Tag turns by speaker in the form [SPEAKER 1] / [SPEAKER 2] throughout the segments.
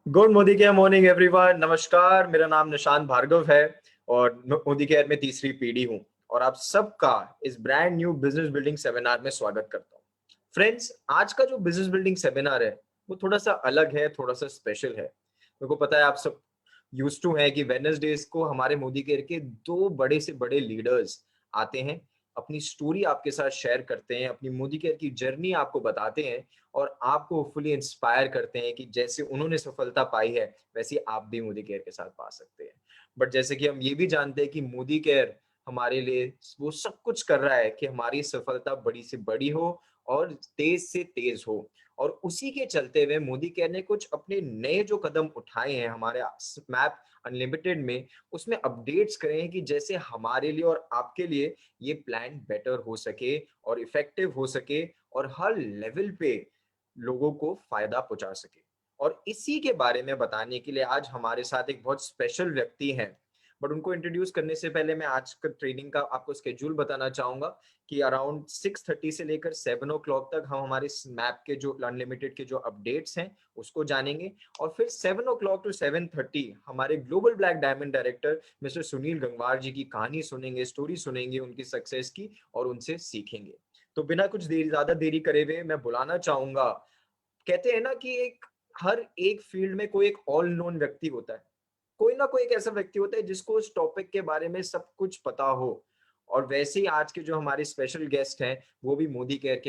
[SPEAKER 1] Good Modi care morning everyone. नमस्कार, मेरा नाम निशांत भार्गव है और मोदी केयर में तीसरी पीढ़ी हूँ और आप सबका इस brand new business building seminar में स्वागत करता हूँ। फ्रेंड्स, आज का जो बिजनेस बिल्डिंग सेमिनार है वो थोड़ा सा अलग है, थोड़ा सा स्पेशल है। मेरे को पता है आप सब यूज टू है कि वेडनेसडेज को हमारे मोदी केयर के दो बड़े से बड़े लीडर्स आते हैं, अपनी स्टोरी आपके साथ शेयर करते हैं, अपनी मोदी केयर की जर्नी आपको बताते हैं और आपको फुली इंस्पायर करते हैं कि जैसे उन्होंने सफलता पाई है वैसे आप भी मोदी केयर के साथ पा सकते हैं। बट जैसे कि हम ये भी जानते हैं कि मोदी केयर हमारे लिए वो सब कुछ कर रहा है कि हमारी सफलता बड़ी से बड़ी हो और तेज से तेज हो। और उसी के चलते हुए मोदी केयर ने कुछ अपने नए जो कदम उठाए हैं हमारे मैप अनलिमिटेड में, उसमें अपडेट्स करे हैं कि जैसे हमारे लिए और आपके लिए ये प्लान बेटर हो सके और इफेक्टिव हो सके और हर लेवल पे लोगों को फायदा पहुंचा सके। और इसी के बारे में बताने के लिए आज हमारे साथ एक बहुत स्पेशल व्यक्ति हैं। बट उनको इंट्रोड्यूस करने से पहले मैं आज का ट्रेनिंग का आपको स्केड्यूल बताना चाहूंगा कि अराउंड 6:30 से लेकर 7 o'clock तक हम हमारे मैप के जो अनलिमिटेड के जो अपडेट्स हैं उसको जानेंगे और फिर 7 o'clock to 7:30 हमारे global black diamond director mister Sunil Gangwar ji की कहानी सुनेंगे, स्टोरी सुनेंगे उनकी सक्सेस की और उनसे सीखेंगे। तो बिना कुछ ज्यादा देरी करे हुए मैं बुलाना चाहूंगा। कहते हैं ना कि हर एक फील्ड में कोई एक ऑल नोन व्यक्ति होता है, कोई ना कोई एक ऐसा व्यक्ति होता है जिसको उस टॉपिक के बारे में सब कुछ पता हो। और वैसे ही आज के जो हमारे स्पेशल गेस्ट हैं वो भी मोदी केयर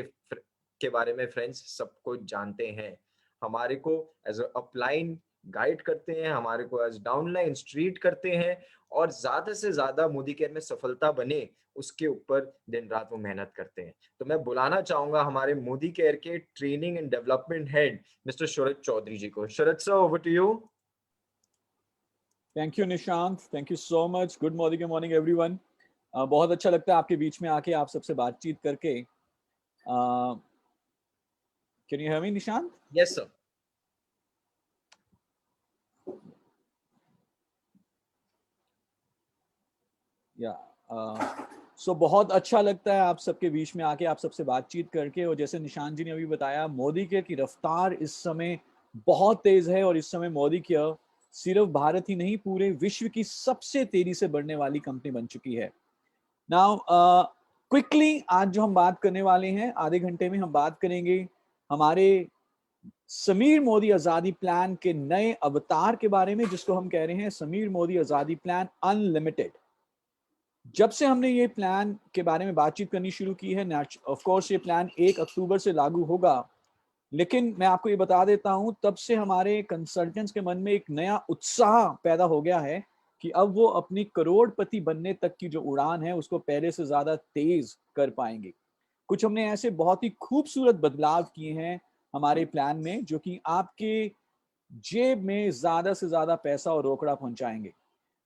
[SPEAKER 1] के बारे में फ्रेंड्स सब कुछ जानते हैं। हमारे को एज अपलाइन गाइड करते हैं, हमारे को एज डाउनलाइन स्ट्रीट करते हैं और ज्यादा से ज्यादा मोदी केयर में सफलता बने उसके ऊपर दिन रात वो मेहनत करते हैं। तो मैं बुलाना चाहूंगा हमारे मोदी केयर के training and development head mister Sharad Chaudhary ji को। Sharad sir, over to you.
[SPEAKER 2] Thank you Nishant, thank you so much. Good morning everyone. बहुत अच्छा लगता है आपके बीच में आके आप सबसे बातचीत करके। Can you hear me Nishant?
[SPEAKER 1] Yes sir.
[SPEAKER 2] या सो बहुत अच्छा लगता है आप सबके बीच में आके आप सबसे बातचीत करके। और जैसे निशांत जी ने अभी बताया, मोदी केयर की रफ्तार इस समय बहुत तेज है और इस समय मोदी केयर सिर्फ भारत ही नहीं पूरे विश्व की सबसे तेजी से बढ़ने वाली कंपनी बन चुकी है। नाउ क्विकली आज जो हम बात करने वाले हैं, आधे घंटे में हम बात करेंगे हमारे समीर मोदी आजादी प्लान के नए अवतार के बारे में, जिसको हम कह रहे हैं समीर मोदी आजादी प्लान अनलिमिटेड। जब से हमने ये प्लान के बारे में बातचीत करनी शुरू की है, ऑफ कोर्स ये प्लान 1 अक्टूबर से लागू होगा, लेकिन मैं आपको ये बता देता हूं तब से हमारे कंसल्टेंट्स के मन में एक नया उत्साह पैदा हो गया है कि अब वो अपनी करोड़पति बनने तक की जो उड़ान है उसको पहले से ज्यादा तेज कर पाएंगे। कुछ हमने ऐसे बहुत ही खूबसूरत बदलाव किए हैं हमारे प्लान में जो कि आपके जेब में ज्यादा से ज्यादा पैसा और रोकड़ा पहुंचाएंगे।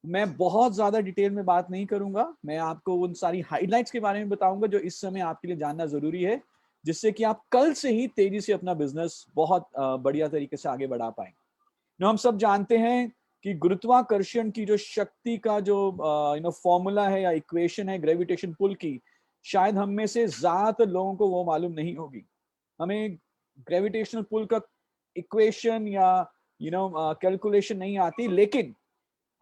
[SPEAKER 2] मैं बहुत ज्यादा डिटेल में बात नहीं करूंगा, मैं आपको उन सारी हाइलाइट्स के बारे में बताऊंगा जो इस समय आपके लिए जानना जरूरी है, जिससे कि आप कल से ही तेजी से अपना बिजनेस बहुत बढ़िया तरीके से आगे बढ़ा पाएंगे। हम सब जानते हैं कि गुरुत्वाकर्षण की जो शक्ति का जो फॉर्मूला है या इक्वेशन है ग्रेविटेशन पुल की, शायद हम में से ज्यादातर लोगों को वो मालूम नहीं होगी। हमें ग्रेविटेशनल पुल का इक्वेशन या कैलकुलेशन नहीं आती, लेकिन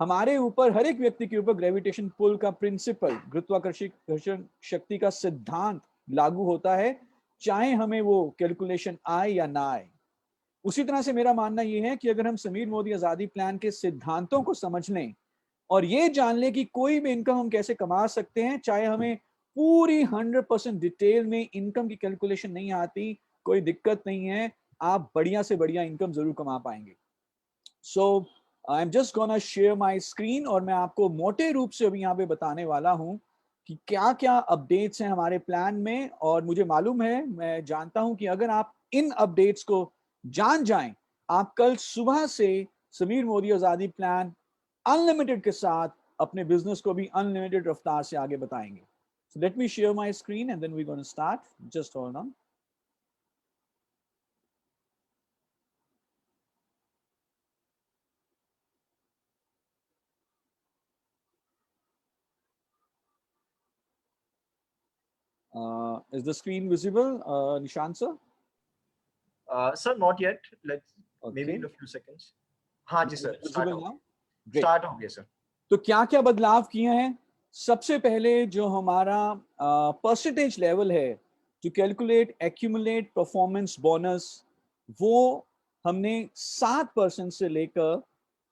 [SPEAKER 2] हमारे ऊपर, हर एक व्यक्ति के ऊपर ग्रेविटेशन पुल का प्रिंसिपल, गुरुत्वाकर्षण शक्ति का सिद्धांत लागू होता है, चाहे हमें वो कैलकुलेशन आए या ना आए। उसी तरह से मेरा मानना यह है कि अगर हम समीर मोदी आजादी प्लान के सिद्धांतों को समझ लें और ये जान लें कि कोई भी इनकम हम कैसे कमा सकते हैं, चाहे हमें पूरी 100% डिटेल में इनकम की कैलकुलेशन नहीं आती, कोई दिक्कत नहीं है, आप बढ़िया से बढ़िया इनकम जरूर कमा पाएंगे। So I am just gonna share my screen और मैं आपको मोटे रूप से अभी यहाँ पे बताने वाला हूँ कि क्या क्या अपडेट्स हैं हमारे प्लान में। और मुझे मालूम है, मैं जानता हूँ कि अगर आप इन अपडेट्स को जान जाएं, आप कल सुबह से समीर मोदी आजादी प्लान अनलिमिटेड के साथ अपने बिजनेस को भी अनलिमिटेड रफ्तार से आगे बताएंगे। So let me share my screen and then we're going to start. Just hold on. Is the screen visible, Nishant sir?
[SPEAKER 1] Sir, not yet. Let's maybe
[SPEAKER 2] Okay.
[SPEAKER 1] in a few seconds. हाँ जी sir,
[SPEAKER 2] visible now? Great.
[SPEAKER 1] Start हो गया sir.
[SPEAKER 2] तो क्या क्या बदलाव किए हैं? सबसे पहले जो हमारा परसेंटेज लेवल है to calculate accumulate performance bonus, वो हमने 7% से लेकर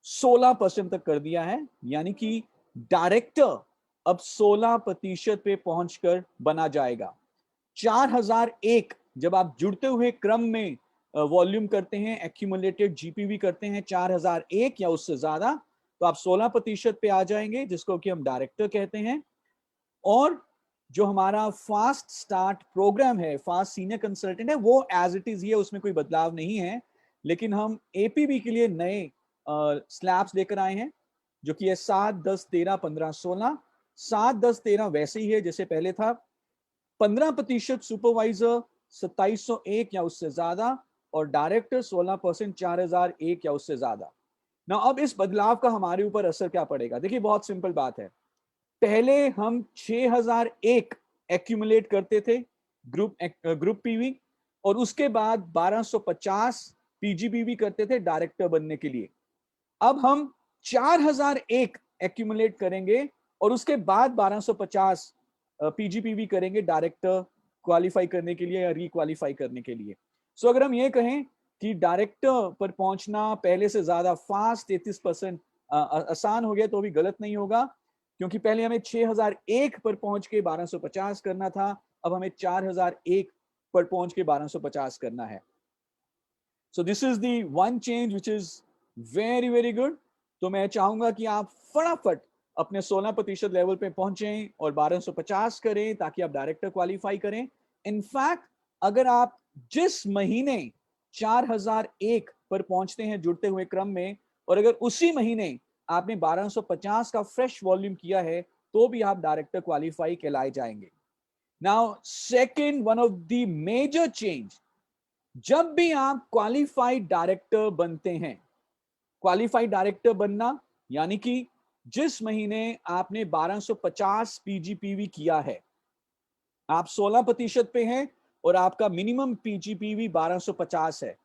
[SPEAKER 2] 16% तक कर दिया है। यानी कि डायरेक्टर अब 16% पे पहुंचकर बना जाएगा। 4001 जब आप जुड़ते हुए क्रम में वॉल्यूम करते हैं, एक्यूमुलेटेड जीपीवी करते हैं 4001 या उससे ज्यादा, तो आप 16% पे आ जाएंगे, जिसको कि हम डायरेक्टर कहते हैं। और जो हमारा फास्ट स्टार्ट प्रोग्राम है, फास्ट सीनियर कंसल्टेंट है, वो एज इट इज ही है, उसमें कोई बदलाव नहीं है। लेकिन हम एपीबी के लिए नए स्लैब्स लेकर आए हैं, जो कि है 7, 10, 13, 15, 16। 7, 10, 13 वैसे ही है जैसे पहले था। 15% सुपरवाइजर 2701 या उससे ज्यादा, और डायरेक्टर 16% 4001 या उससे ज्यादा। ना अब इस बदलाव का हमारे ऊपर असर क्या पड़ेगा? देखिए बहुत सिंपल बात है। पहले हम 6001 एक्यूमुलेट करते थे ग्रुप पीवी, और उसके बाद 1250 पीजीपीवी करते थे डायरेक्टर बनने के लिए। अब हम 4001 एक्यूमुलेट करेंगे और उसके बाद 1250 पीजीपीवी करेंगे डायरेक्टर क्वालिफाई करने के लिए या रीक्वालिफाई करने के लिए। सो अगर हम ये कहें कि डायरेक्टर पर पहुंचना पहले से ज्यादा फास्ट 33% आसान हो गया, तो भी गलत नहीं होगा, क्योंकि पहले हमें 6001 पर पहुंच के 1250 करना था, अब हमें 4001 पर पहुंच के 1250 करना है। So this is the one change which is very very good. तो मैं चाहूंगा कि आप फटाफट अपने 16% लेवल पे पहुंचें और 1250 करें, ताकि आप डायरेक्टर क्वालिफाई करें। इनफैक्ट अगर आप जिस महीने 4001 पर पहुंचते हैं जुड़ते हुए क्रम में, और अगर उसी महीने आपने 1250 का फ्रेश वॉल्यूम किया है, तो भी आप डायरेक्टर क्वालिफाई कहलाए जाएंगे। Now second one of the major change, जब भी आप क्वालिफाइड डायरेक्टर बनते हैं, क्वालिफाइड डायरेक्टर बनना यानी कि जिस महीने आपने 1250 पीजीपीवी किया है, आप 16% पे हैं और आपका मिनिमम पीजीपीवी 1250 है।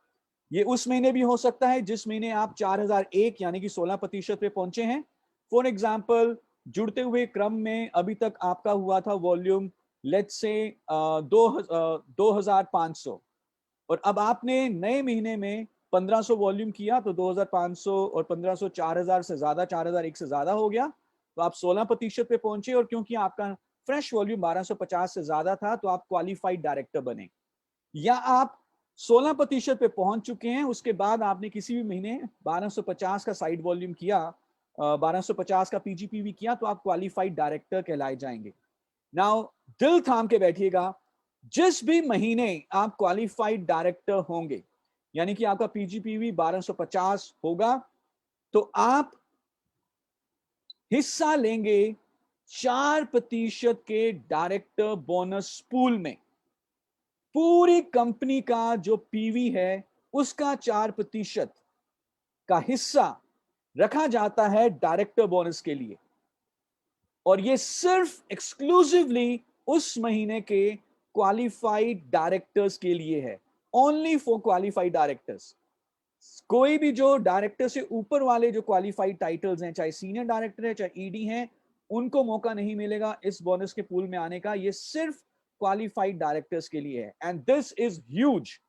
[SPEAKER 2] ये उस महीने भी हो सकता है जिस महीने आप 4001 यानी कि 16% पे पहुंचे हैं। फॉर एग्जाम्पल, जुड़ते हुए क्रम में अभी तक आपका हुआ था वॉल्यूम लेट्स से 2500, और अब आपने नए महीने में 1500 वॉल्यूम किया, तो 2500 और 1500 4000 से ज्यादा, 4001 से ज्यादा हो गया, तो आप 16% पे पहुंचे, और क्योंकि आपका फ्रेश वॉल्यूम 1250 से ज्यादा था, तो आप क्वालिफाइड डायरेक्टर बने। या आप 16% पे पहुंच चुके हैं, उसके बाद आपने किसी भी महीने 1250 का साइड वॉल्यूम किया, 1250 का पीजीपीवी किया, तो आप क्वालिफाइड डायरेक्टर कहलाए जाएंगे। नाउ दिल थाम के बैठिएगा, जिस भी महीने आप क्वालिफाइड डायरेक्टर होंगे, यानी कि आपका पीजीपीवी 1250 होगा, तो आप हिस्सा लेंगे 4% के डायरेक्टर बोनस पूल में। पूरी कंपनी का जो पीवी है, उसका 4% का हिस्सा रखा जाता है डायरेक्टर बोनस के लिए, और ये सिर्फ एक्सक्लूसिवली उस महीने के क्वालिफाइड डायरेक्टर्स के लिए है। Only for qualified directors. कोई भी जो डायरेक्टर से ऊपर वाले जो क्वालिफाइड टाइटल्स हैं, चाहे सीनियर डायरेक्टर है चाहे ईडी हैं, उनको मौका नहीं मिलेगा इस बोनस के पूल में आने का। ये सिर्फ क्वालिफाइड डायरेक्टर्स के लिए है, एंड दिस इज ह्यूज।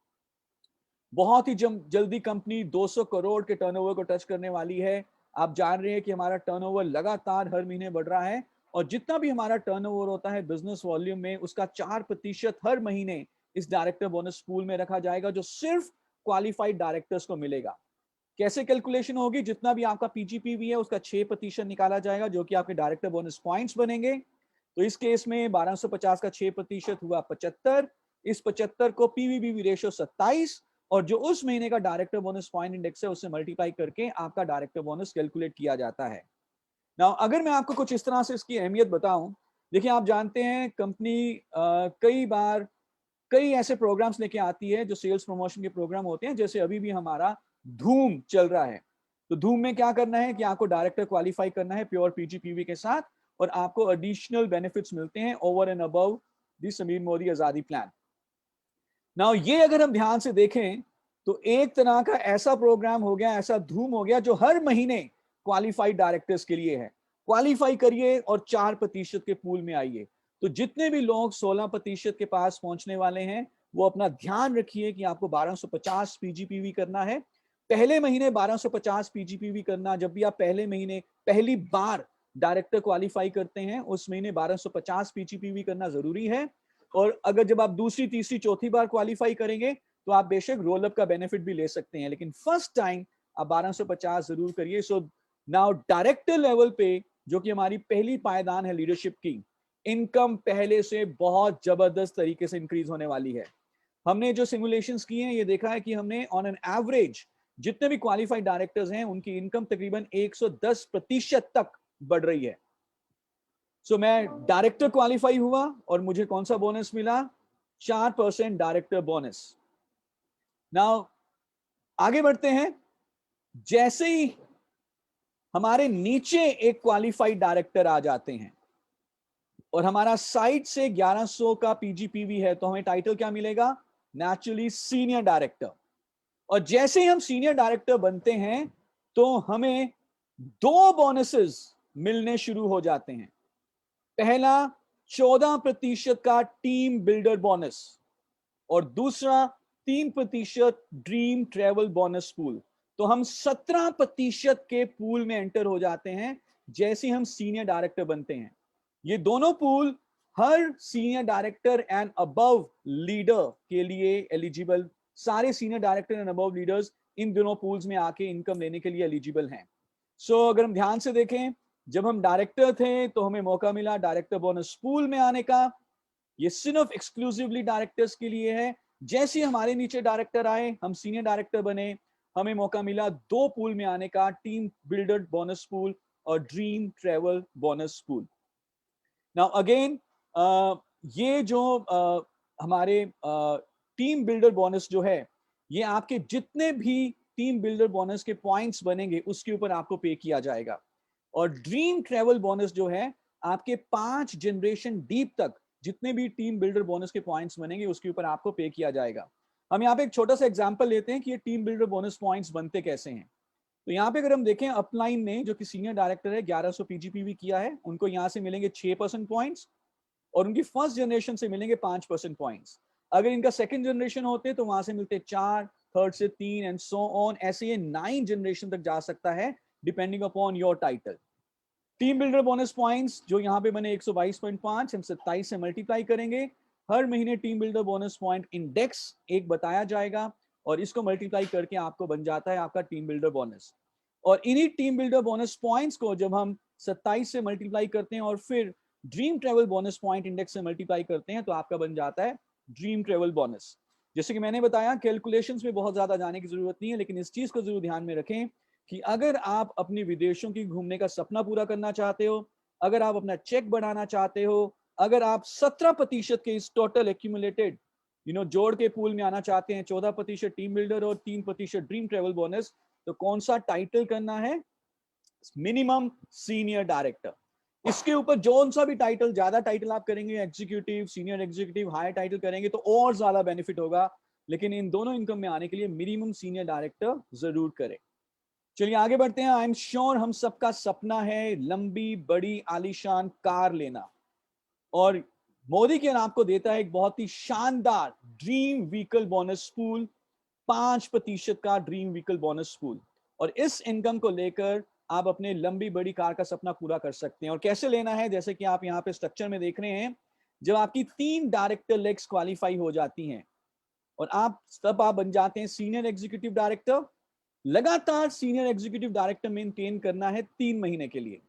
[SPEAKER 2] बहुत ही जल्दी कंपनी 200 करोड़ के टर्नओवर को टच करने वाली है। आप जान रहे हैं कि हमारा टर्नओवर लगातार हर महीने बढ़ रहा है, और जितना भी हमारा टर्नओवर होता है बिजनेस वॉल्यूम में, उसका 4% हर महीने इस डायरेक्टर बोनस पूल में रखा जाएगा, जो सिर्फ क्वालिफाइड डायरेक्टर्स को मिलेगा। कैसे कैलकुलेशन होगी? जितना भी आपका पीजीपीवी है, उसका 6% निकाला जाएगा, जो कि आपके डायरेक्टर बोनस पॉइंट्स बनेंगे। तो इस केस में 1250 का 6% हुआ 75। इस 75 को पीवीबीवी रेशियो 27, और जो उस महीने का डायरेक्टर बोनस पॉइंट इंडेक्स है, उससे मल्टीप्लाई करके आपका डायरेक्टर बोनस कैलकुलेट किया जाता है। नाउ अगर मैं आपको कुछ इस तरह से इसकी अहमियत बताऊं, देखिए आप जानते हैं कंपनी कई बार कई ऐसे प्रोग्राम्स लेके आती है जो सेल्स प्रमोशन के प्रोग्राम होते हैं, जैसे अभी भी हमारा धूम चल रहा है। तो धूम में क्या करना है कि आपको डायरेक्टर क्वालिफाई करना है प्योर पीजीपीवी के साथ, और आपको एडिशनल बेनिफिट्स मिलते हैं over and above the Sameer Modi Azadi plan. Now ये अगर हम ध्यान से देखें, तो एक तरह का ऐसा प्रोग्राम हो गया, ऐसा धूम हो गया जो हर महीने क्वालिफाइड डायरेक्टर्स के लिए है। क्वालिफाई करिए और 4% के पूल में आइए। तो जितने भी लोग 16% के पास पहुंचने वाले हैं, वो अपना ध्यान रखिए कि आपको 1250 पीजीपीवी करना है। पहले महीने 1250 पीजीपीवी करना, जब भी आप पहले महीने पहली बार डायरेक्टर क्वालिफाई करते हैं, उस महीने 1250 पीजीपीवी करना जरूरी है। और अगर जब आप दूसरी, तीसरी, चौथी बार क्वालिफाई करेंगे तो आप बेशक रोल अप का बेनिफिट भी ले सकते हैं, लेकिन फर्स्ट टाइम आप 1250 जरूर करिए। सो नाउ डायरेक्टर लेवल पे, जो कि हमारी पहली पायदान है लीडरशिप की, इनकम पहले से बहुत जबरदस्त तरीके से इंक्रीज होने वाली है। हमने जो सिमुलेशंस किए हैं, ये देखा है कि हमने ऑन एन एवरेज जितने भी क्वालिफाइड डायरेक्टर्स हैं, उनकी इनकम तकरीबन 110% तक बढ़ रही है। सो मैं डायरेक्टर क्वालिफाई हुआ और मुझे कौन सा बोनस मिला? 4% डायरेक्टर बोनस। नाउ आगे बढ़ते हैं। जैसे ही हमारे नीचे एक क्वालिफाइड डायरेक्टर आ जाते हैं और हमारा साइड से 1100 का पीजीपीवी है, तो हमें टाइटल क्या मिलेगा? Naturally senior director. और जैसे ही हम सीनियर डायरेक्टर बनते हैं तो हमें 2 बोनसेस मिलने शुरू हो जाते हैं। पहला 14% का टीम बिल्डर बोनस और दूसरा 3% ड्रीम ट्रेवल बोनस पूल। तो हम 17% के पूल में एंटर हो जाते हैं जैसे हम सीनियर डायरेक्टर बनते हैं। ये दोनों pool her senior director and above leader के लिए एलिजिबल, सारे senior director and above leaders in दोनों पूल्स में आके इनकम लेने के लिए एलिजिबल हैं। सो अगर हम ध्यान से देखें, जब हम डायरेक्टर थे तो हमें मौका मिला डायरेक्टर बोनस पूल में आने का। ये सिर्फ एक्सक्लूसिवली डायरेक्टर्स के लिए है। जैसे हमारे नीचे डायरेक्टर आए, हम सीनियर डायरेक्टर बने, हमें मौका मिला 2 पूल में आने का, टीम बिल्डर बोनस पूल और dream travel bonus pool. Now again ये जो हमारे टीम बिल्डर बोनस जो है, ये आपके जितने भी टीम बिल्डर बोनस के पॉइंट्स बनेंगे उसके ऊपर आपको पे किया जाएगा। और ड्रीम ट्रेवल बोनस जो है, आपके 5 जनरेशन डीप तक जितने भी टीम बिल्डर बोनस के पॉइंट्स बनेंगे उसके ऊपर आपको पे किया जाएगा। हम यहाँ पे एक छोटा सा एग्जांपल लेते हैं कि ये टीम बिल्डर बोनस पॉइंट्स बनते कैसे हैं। तो यहाँ पे अगर हम देखें, अपलाइन ने जो कि सीनियर डायरेक्टर है, 1100 पीजीपीवी किया है, उनको यहाँ से मिलेंगे 6% पॉइंट्स और उनकी फर्स्ट जनरेशन से मिलेंगे 5% पॉइंट्स। अगर इनका सेकंड जनरेशन होते तो वहां से मिलते 4, थर्ड से 3 एंड सो ऑन, ऐसे ये 9 जनरेशन तक जा सकता है depending upon your title. Team builder bonus points जो यहाँ पे बने 122.5, हम 27 से मल्टीप्लाई करेंगे। हर महीने team builder bonus point index एक बताया जाएगा और इसको मल्टीप्लाई करके आपको बन जाता है आपका टीम बिल्डर बोनस। और इन्हीं टीम बिल्डर बोनस पॉइंट्स को जब हम 27 से मल्टीप्लाई करते हैं और फिर dream travel bonus point index से मल्टीप्लाई करते हैं, तो आपका बन जाता है ड्रीम ट्रेवल बोनस। जैसे कि मैंने बताया, कैलकुलेशंस में बहुत ज्यादा जाने की जरूरत नहीं है, लेकिन इस चीज को जरूर ध्यान में रखें कि अगर आप अपने विदेशों की घूमने का सपना पूरा करना चाहते हो, अगर आप अपना चेक बढ़ाना चाहते हो, अगर आप 17% के इस टोटल एक्यूमुलेटेड जोड़ के पूल में आना चाहते हैं, 14% टीम बिल्डर और 3% ड्रीम ट्रेवल बोनस, तो कौन सा टाइटल करना है? Minimum senior director. इसके ऊपर जो सा भी टाइटल, ज्यादा टाइटल आप करेंगे, executive, senior executive, higher title करेंगे तो और ज्यादा बेनिफिट होगा, लेकिन इन दोनों इनकम में आने के लिए मिनिमम सीनियर डायरेक्टर जरूर करें। चलिए आगे बढ़ते हैं। आई एम श्योर हम सबका सपना है लंबी बड़ी आलीशान कार लेना, और मोदी के आपको देता है एक बहुत ही शानदार ड्रीम व्हीकल बोनस पूल, 5% का ड्रीम व्हीकल बोनस पूल। और इस इनकम को लेकर आप अपने लंबी बड़ी कार का सपना पूरा कर सकते हैं। और कैसे लेना है, जैसे कि आप यहाँ पे स्ट्रक्चर में देख रहे हैं, जब आपकी 3 डायरेक्टर लेग्स क्वालिफाई हो जाती हैं और आप बन जाते हैं सीनियर एग्जीक्यूटिव डायरेक्टर। लगातार सीनियर एग्जीक्यूटिव डायरेक्टर मेंटेन करना है 3 महीने के लिए।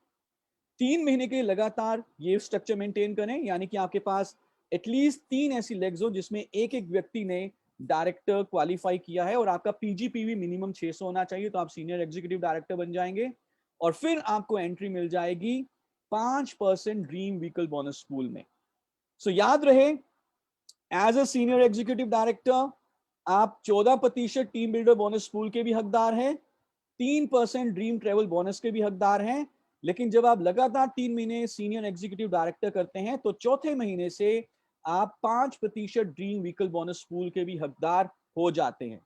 [SPEAKER 2] 3 महीने के लिए लगातार ये स्ट्रक्चर मेंटेन करें, यानी कि आपके पास एटलीस्ट 3 ऐसी लेग्स हो जिसमें एक एक व्यक्ति ने डायरेक्टर क्वालिफाई किया है और आपका पीजीपीवी मिनिमम 600 होना चाहिए, तो आप सीनियर एग्जीक्यूटिव डायरेक्टर बन जाएंगे। और फिर आपको एंट्री मिल जाएगी 5% ड्रीम व्हीकल बोनस पूल में। सो याद रहे, as a senior executive director आप 14% टीम बिल्डर बोनस पूल के भी हकदार हैं, 3% ड्रीम ट्रेवल बोनस के भी हकदार हैं। लेकिन जब आप लगातार 3 महीने सीनियर एग्जीक्यूटिव डायरेक्टर करते हैं तो चौथे महीने से आप 5% ड्रीम व्हीकल बोनस पूल के भी हकदार हो जाते हैं।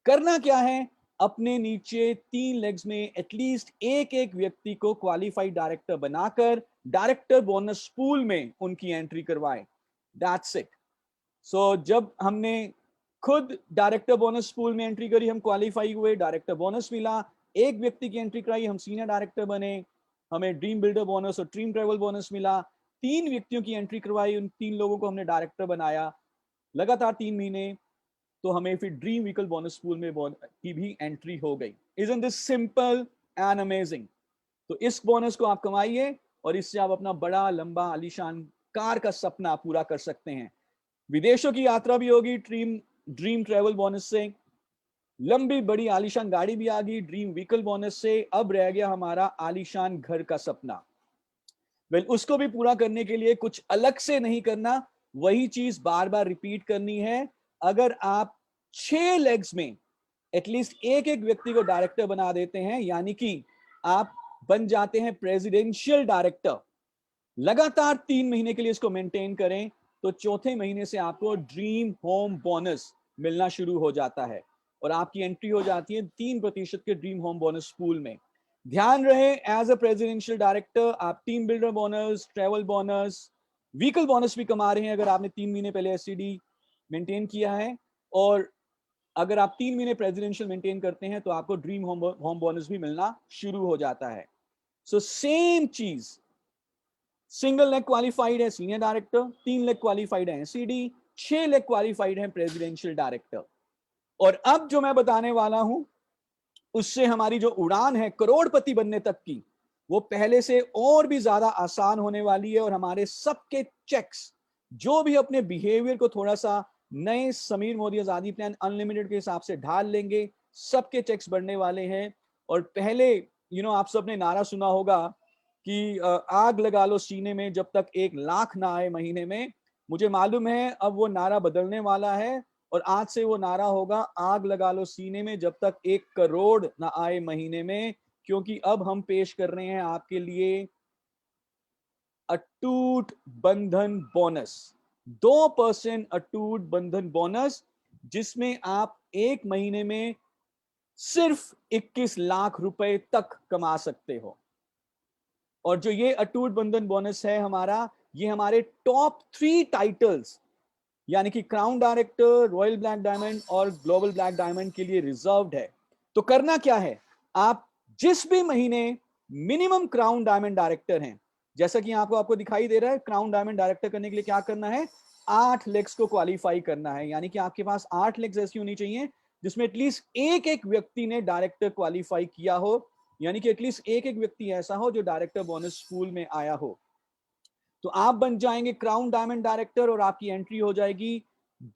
[SPEAKER 2] करना क्या है, अपने नीचे 3 लेग्स में एटलीस्ट एक एक व्यक्ति को क्वालिफाइड डायरेक्टर बनाकर डायरेक्टर बोनस पूल में उनकी एंट्री करवाएं। That's it. सो जब हमने खुद डायरेक्टर बोनस पूल में एंट्री करी, हम क्वालिफाई हुए, डायरेक्टर बोनस मिला, एक व्यक्ति की एंट्री कराई, हम सीनियर डायरेक्टर बने, हमें ड्रीम बिल्डर बोनस और ड्रीम ट्रेवल बोनस मिला, 3 व्यक्तियों की एंट्री करवाई, उन 3 लोगों को हमने डायरेक्टर बनाया लगातार 3 महीने, तो हमें फिर ड्रीम व्हीकल बोनस पूल में की भी एंट्री हो गई। Isn't this simple and amazing? तो इस बोनस को आप कमाइए और इससे आप अपना बड़ा लंबा आलीशान कार का सपना पूरा कर सकते हैं। विदेशों की यात्रा भी होगी ड्रीम ड्रीम ट्रेवल बोनस से, लंबी बड़ी आलीशान गाड़ी भी आ गई ड्रीम व्हीकल बोनस से, अब रह गया हमारा आलीशान घर का सपना। वेल, उसको भी पूरा करने के लिए कुछ अलग से नहीं करना, वही चीज बार बार रिपीट करनी है। अगर आप 6 लेग्स में एटलीस्ट एक एक व्यक्ति को डायरेक्टर बना देते हैं, यानी कि आप बन जाते हैं प्रेसिडेंशियल डायरेक्टर, लगातार 3 महीने के लिए इसको मेंटेन करें, तो चौथे महीने से आपको ड्रीम होम बोनस मिलना शुरू हो जाता है और आपकी एंट्री हो जाती है 3% के ड्रीम होम बोनस पूल में। ध्यान रहे, एज अ प्रेसिडेंशियल डायरेक्टर आप team builder bonus, travel bonus, vehicle bonus भी कमा रहे हैं अगर आपने 3 महीने पहले एससीडी मेंटेन किया है, और अगर आप 3 महीने प्रेसिडेंशियल मेंटेन करते हैं तो आपको ड्रीम होम बोनस भी मिलना शुरू हो जाता है। सो सेम चीज, सिंगल लेग क्वालिफाइड है सीनियर डायरेक्टर, 3 लेग क्वालिफाइड है एससीडी, 6 लेग क्वालिफाइड है प्रेसिडेंशियल डायरेक्टर। और अब जो मैं बताने वाला हूं, उससे हमारी जो उड़ान है करोड़पति बनने तक की, वो पहले से और भी ज्यादा आसान होने वाली है। और हमारे सबके चेक्स, जो भी अपने बिहेवियर को थोड़ा सा नए समीर मोदी आजादी प्लान अनलिमिटेड के हिसाब से ढाल लेंगे, सबके चेक्स बढ़ने वाले हैं। और पहले आप सबने नारा सुना होगा कि आग लगा लो सीने में जब तक 1 लाख ना आए महीने में। मुझे मालूम है अब वो नारा बदलने वाला है, और आज से वो नारा होगा आग लगा लो सीने में जब तक 1 करोड़ ना आए महीने में। क्योंकि अब हम पेश कर रहे हैं आपके लिए अटूट बंधन बोनस, 2% अटूट बंधन बोनस, जिसमें आप 1 महीने में सिर्फ 21 लाख रुपए तक कमा सकते हो। और जो ये अटूट बंधन बोनस है हमारा, ये हमारे टॉप 3 टाइटल्स यानी कि crown director, royal black diamond और ग्लोबल ब्लैक डायमंड के लिए रिजर्व्ड है। तो करना क्या है, आप जिस भी महीने मिनिमम क्राउन डायमंड डायरेक्टर हैं, जैसा कि आपको दिखाई दे रहा है, क्राउन डायमंड डायरेक्टर करने के लिए क्या करना है, 8 लेग्स को क्वालिफाई करना है। यानी कि आपके पास 8 लेग्स ऐसी होनी चाहिए जिसमें एटलीस्ट एक एक व्यक्ति ने डायरेक्टर क्वालिफाई किया हो, यानी कि एटलीस्ट एक एक व्यक्ति ऐसा हो जो डायरेक्टर बोनस पूल में आया हो। तो आप बन जाएंगे क्राउन डायमंड डायरेक्टर और आपकी एंट्री हो जाएगी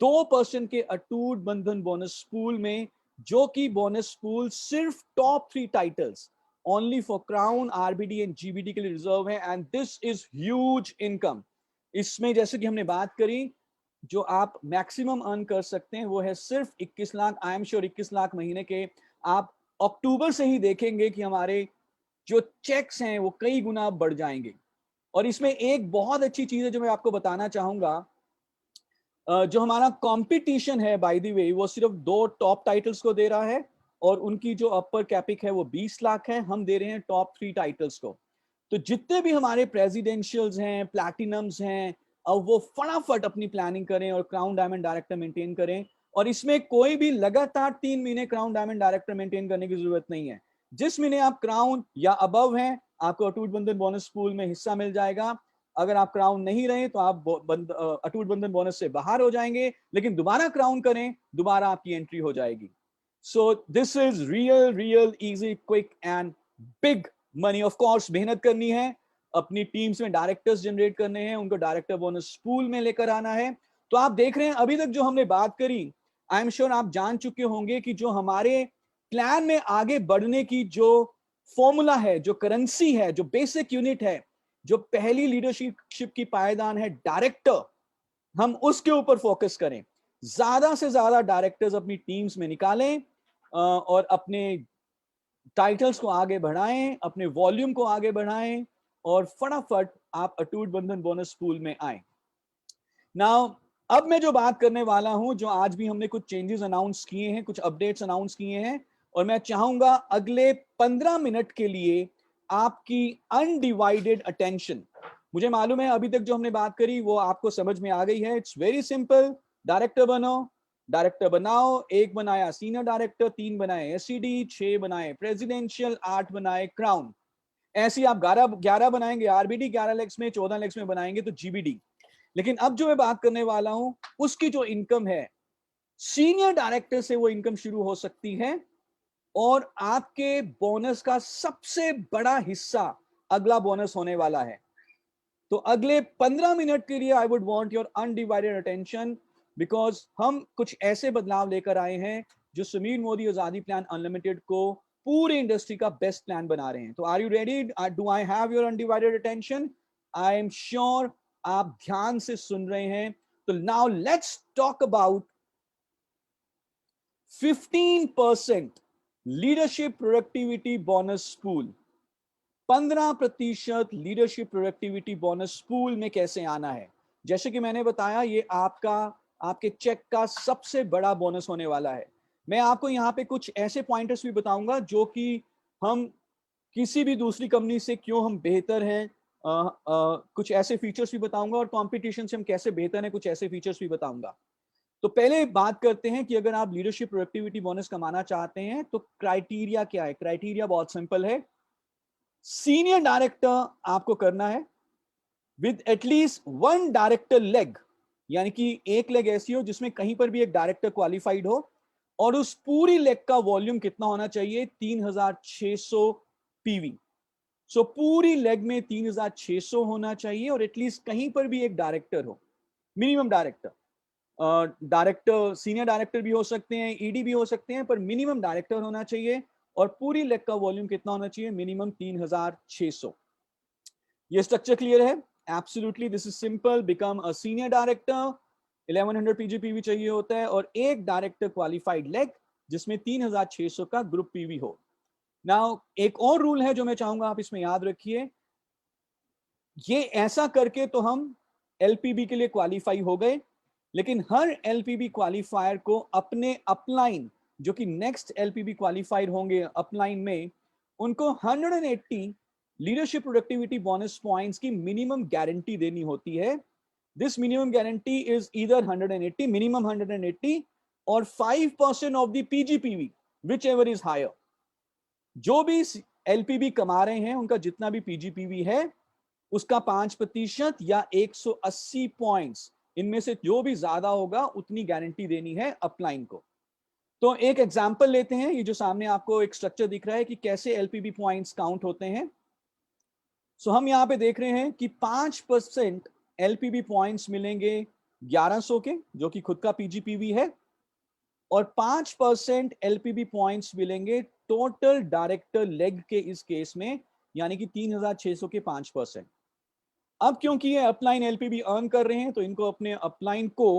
[SPEAKER 2] 2% के अटूट बंधन बोनस पूल में, जो कि बोनस पूल सिर्फ top 3 titles only for crown, RBD and GBD के लिए रिजर्व है। And this is huge income. इसमें जैसे कि हमने बात करी, जो आप मैक्सिमम अर्न कर सकते हैं वो है सिर्फ 21 लाख। आई एम श्योर 21 लाख महीने के आप अक्टूबर से ही देखेंगे कि हमारे जो चेक्स हैं वो कई गुना बढ़ जाएंगे। और इसमें एक बहुत अच्छी चीज है जो मैं आपको बताना चाहूंगा, जो हमारा कंपटीशन है बाय द वे, वो सिर्फ 2 टॉप टाइटल्स को दे रहा है और उनकी जो अपर कैपिक है वो 20 लाख है। हम दे रहे हैं टॉप 3 टाइटल्स को। तो जितने भी हमारे प्रेसिडेंशियल्स हैं, प्लैटिनम्स हैं, अब वो फटाफट अपनी प्लानिंग करें और क्राउन डायमंड डायरेक्टर मेंटेन करें। और इसमें कोई भी लगातार 3 महीने क्राउन डायमंड डायरेक्टर मेंटेन करने की जरूरत नहीं है। जिस महीने आप क्राउन या अबव हैं, आपको अटूट बंधन बोनस पूल में हिस्सा मिल जाएगा। अगर आप क्राउन नहीं रहे तो आप अटूट बंधन बोनस से बाहर हो जाएंगे, लेकिन दोबारा क्राउन करें, दोबारा आपकी एंट्री हो जाएगी। So this is real easy, quick and big money. Of course मेहनत करनी है, अपनी टीम्स में डायरेक्टर्स जनरेट करने हैं, उनको डायरेक्टर बोनस पूल में लेकर आना है। तो आप देख रहे हैं अभी तक जो हमने बात करी, आई एम श्योर आप जान चुके होंगे कि जो हमारे प्लान में आगे बढ़ने की जो फॉर्मूला है, जो करेंसी है, जो बेसिक यूनिट है, जो पहली लीडरशिप की पायदान है डायरेक्टर, हम उसके ऊपर फोकस करें। ज्यादा से ज्यादा डायरेक्टर्स अपनी टीम्स में निकालें और अपने टाइटल्स को आगे बढ़ाएं, अपने वॉल्यूम को आगे बढ़ाएं और फटाफट आप अटूट बंधन बोनस पूल में आए। नाउ अब मैं जो बात करने वाला हूं, जो आज भी हमने कुछ चेंजेस अनाउंस किए हैं, कुछ अपडेट्स अनाउंस किए हैं, और मैं चाहूंगा अगले 15 मिनट के लिए आपकी अनडिवाइडेड अटेंशन। मुझे मालूम है अभी तक जो हमने बात करी वो आपको समझ में आ गई है। It's very simple. डायरेक्टर बनो, डायरेक्टर बनाओ। 1 बनाया सीनियर डायरेक्टर, 3 बनाए एससीडी, 6 बनाए प्रेसिडेंशियल, 8 बनाए क्राउन। ऐसे ही आप 11 बनाएंगे आरबीडी, 11 लैक्स में, 14 लैक्स में बनाएंगे तो जीबीडी। लेकिन अब जो मैं बात करने वाला हूं उसकी जो इनकम है, सीनियर डायरेक्टर से वो इनकम शुरू हो सकती है, और आपके बोनस का सबसे बड़ा हिस्सा अगला बोनस होने वाला है। तो अगले 15 मिनट के लिए I would want your undivided attention, because हम कुछ ऐसे बदलाव लेकर आए हैं जो समीर मोदी आजादी प्लान अनलिमिटेड को पूरी इंडस्ट्री का बेस्ट प्लान बना रहे हैं। तो are you ready? Do I have your undivided attention? I am sure आप ध्यान से सुन रहे हैं। तो now let's talk about 15% leadership productivity bonus pool. 15% leadership productivity bonus pool में कैसे आना है? जैसे कि मैंने बताया, ये आपके चेक का सबसे बड़ा बोनस होने वाला है। मैं आपको यहाँ पे कुछ ऐसे पॉइंटर्स भी बताऊंगा जो कि हम किसी भी दूसरी कंपनी से क्यों हम बेहतर हैं। कुछ ऐसे फीचर्स भी बताऊंगा, और कंपटीशन से हम कैसे बेहतर हैं, कुछ ऐसे फीचर्स भी बताऊंगा। तो पहले बात करते हैं कि अगर आप लीडरशिप प्रोडक्टिविटी बोनस कमाना चाहते हैं तो क्राइटेरिया क्या है। क्राइटेरिया बहुत सिंपल है। सीनियर डायरेक्टर आपको करना है विद एटलीस्ट 1 डायरेक्टर लेग, यानी कि एक लेग ऐसी हो जिसमें कहीं पर भी एक डायरेक्टर क्वालिफाइड हो, और उस पूरी लेग का वॉल्यूम कितना होना चाहिए? 3600 पीवी। सो पूरी लेग में 3600 होना चाहिए, और एटलीस्ट कहीं पर भी एक डायरेक्टर हो, minimum director. Director senior director भी हो सकते हैं, ईडी भी हो सकते हैं, पर मिनिमम डायरेक्टर होना चाहिए। और पूरी लेग का वॉल्यूम कितना होना चाहिए? मिनिमम 3600। ये स्ट्रक्चर क्लियर है? Absolutely, this is simple. Become a senior director, 1100 पीजीपीवी चाहिए होता है, और एक डायरेक्टर क्वालिफाइड लेग जिसमें 3600 का ग्रुप पीवी हो। नाउ एक और रूल है जो मैं चाहूंगा आप इसमें याद रखिए। ये ऐसा करके तो हम एलपीबी के लिए क्वालिफाई हो गए, लेकिन हर एलपीबी क्वालिफायर को अपने अपलाइन, जो कि नेक्स्ट एलपीबी क्वालिफाइड होंगे अपलाइन में, उनको 180 लीडरशिप प्रोडक्टिविटी बोनस पॉइंट्स की मिनिमम गारंटी देनी होती है। This minimum guarantee is either 180, minimum 180, और 5% of the PGPV, whichever is higher. जो भी एलपीबी कमा रहे हैं उनका जितना भी पीजीपीवी है उसका 5% या 180 पॉइंट्स, इनमें से जो भी ज्यादा होगा उतनी गारंटी देनी है अपलाइन को। तो एक एग्जांपल लेते हैं। ये जो सामने आपको एक स्ट्रक्चर दिख रहा है कि कैसे एलपीबी पॉइंट्स काउंट होते हैं। सो हम यहाँ पे देख रहे हैं कि 5% एलपीबी पॉइंट्स मिलेंगे 1100 के, जो कि खुद का पीजीपीवी है, और 5% एलपीबी पॉइंट्स मिलेंगे टोटल डायरेक्टर लेग के इस केस में, यानी कि 3600 के 5%। अब क्योंकि ये अपलाइन एलपीबी अर्न कर रहे हैं तो इनको अपने अपलाइन को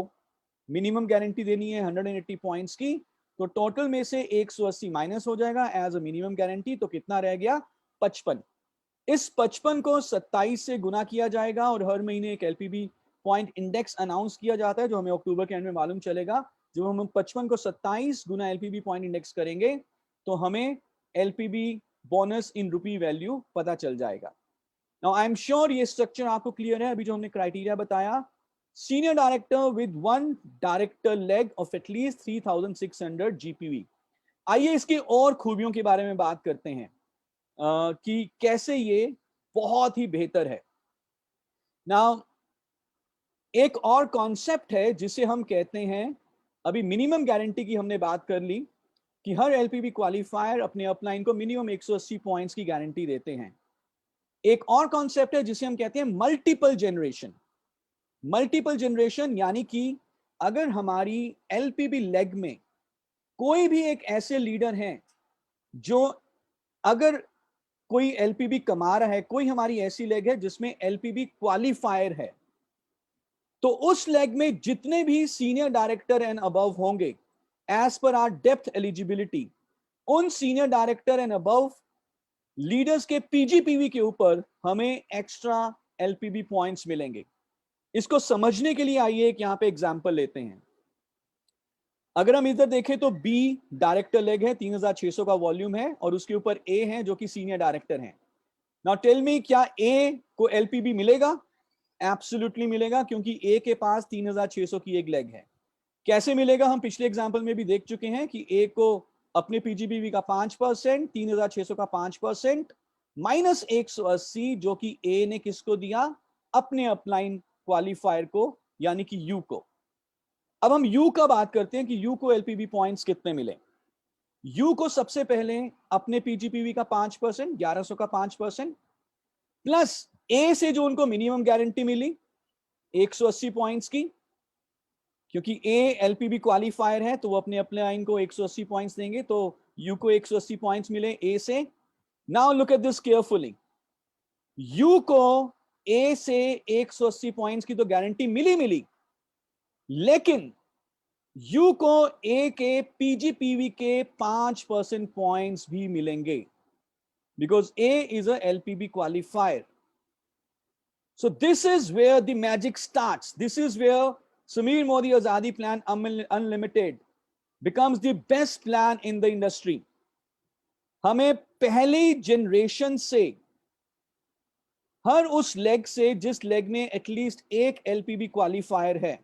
[SPEAKER 2] मिनिमम गारंटी देनी है 180 पॉइंट्स की। तो टोटल में से 180 माइनस हो जाएगा एज अ मिनिमम गारंटी, तो कितना रह गया? 55। इस 55 को 27 से गुना किया जाएगा, और हर महीने एक एलपीबी पॉइंट इंडेक्स अनाउंस किया जाता है जो हमें अक्टूबर के एंड में मालूम चलेगा। जब हम 55 को 27 गुना एलपीबी पॉइंट इंडेक्स करेंगे तो हमें एलपीबी बोनस इन रुपी वैल्यू पता चल जाएगा। नाउ आई एम श्योर ये स्ट्रक्चर आपको क्लियर है। अभी जो हमने क्राइटेरिया बताया, senior director with 1 director leg of at least 3600 जीपीवी। आइए इसकी और खूबियों के बारे में बात करते हैं कि कैसे ये बहुत ही बेहतर है। नाउ एक और कॉन्सेप्ट है जिसे हम कहते हैं, अभी मिनिमम गारंटी की हमने बात कर ली कि हर एलपीबी क्वालिफायर अपने अपलाइन को मिनिमम 180 पॉइंट्स की गारंटी देते हैं। एक और कॉन्सेप्ट है जिसे हम कहते हैं मल्टीपल जनरेशन। मल्टीपल जनरेशन यानी कि अगर हमारी एलपीबी लेग में कोई भी एक ऐसे लीडर हैं जो, अगर कोई एलपीबी कमा रहा है, कोई हमारी ऐसी लेग है जिसमें एलपीबी क्वालिफायर है, तो उस लेग में जितने भी सीनियर डायरेक्टर एंड अबव होंगे as per our depth eligibility, उन senior director and above leaders के पीजीपीवी के ऊपर हमें एक्स्ट्रा एलपीबी पॉइंट्स मिलेंगे। इसको समझने के लिए आइए एक यहां पे एग्जांपल लेते हैं। अगर हम इधर देखें तो बी डायरेक्टर लेग है, 3600 का वॉल्यूम है, और उसके ऊपर ए है जो कि सीनियर डायरेक्टर है। नाउ टेल मी, क्या ए को एलपीबी मिलेगा? एब्सोल्युटली मिलेगा, क्योंकि ए के पास 3600 की एक लेग है। कैसे मिलेगा? हम पिछले एग्जांपल में भी देख चुके हैं कि ए को अपने पीजीपीवी का 5%, 3600 का 5% माइनस 180, जो कि ए ने किसको दिया? अपने अपलाइन क्वालिफायर को, यानी कि यू को। अब हम यू का बात करते हैं कि यू को एलपीबी पॉइंट्स कितने मिले। यू को सबसे पहले अपने पीजीपीवी का 5%, 1100 का 5%, प्लस ए से जो उनको मिनिमम गारंटी मिली 180 पॉइंट्स की, क्योंकि ए एलपीबी क्वालिफायर है तो वो अपने अपलाइन को 180 पॉइंट्स देंगे, तो यू को 180 पॉइंट्स मिले ए से। Now look at this carefully, you को ए से 180 पॉइंट्स की तो गारंटी मिली, लेकिन यू को ए के पीजीपीवी के 5% पॉइंट्स भी मिलेंगे, because A is a LPB qualifier. So this is where the magic starts. This is where Sameer Modi Azadi Plan Unlimited becomes the best plan in the industry. हमें पहली generation से हर उस leg से जिस leg में at least एक एलपीबी qualifier है,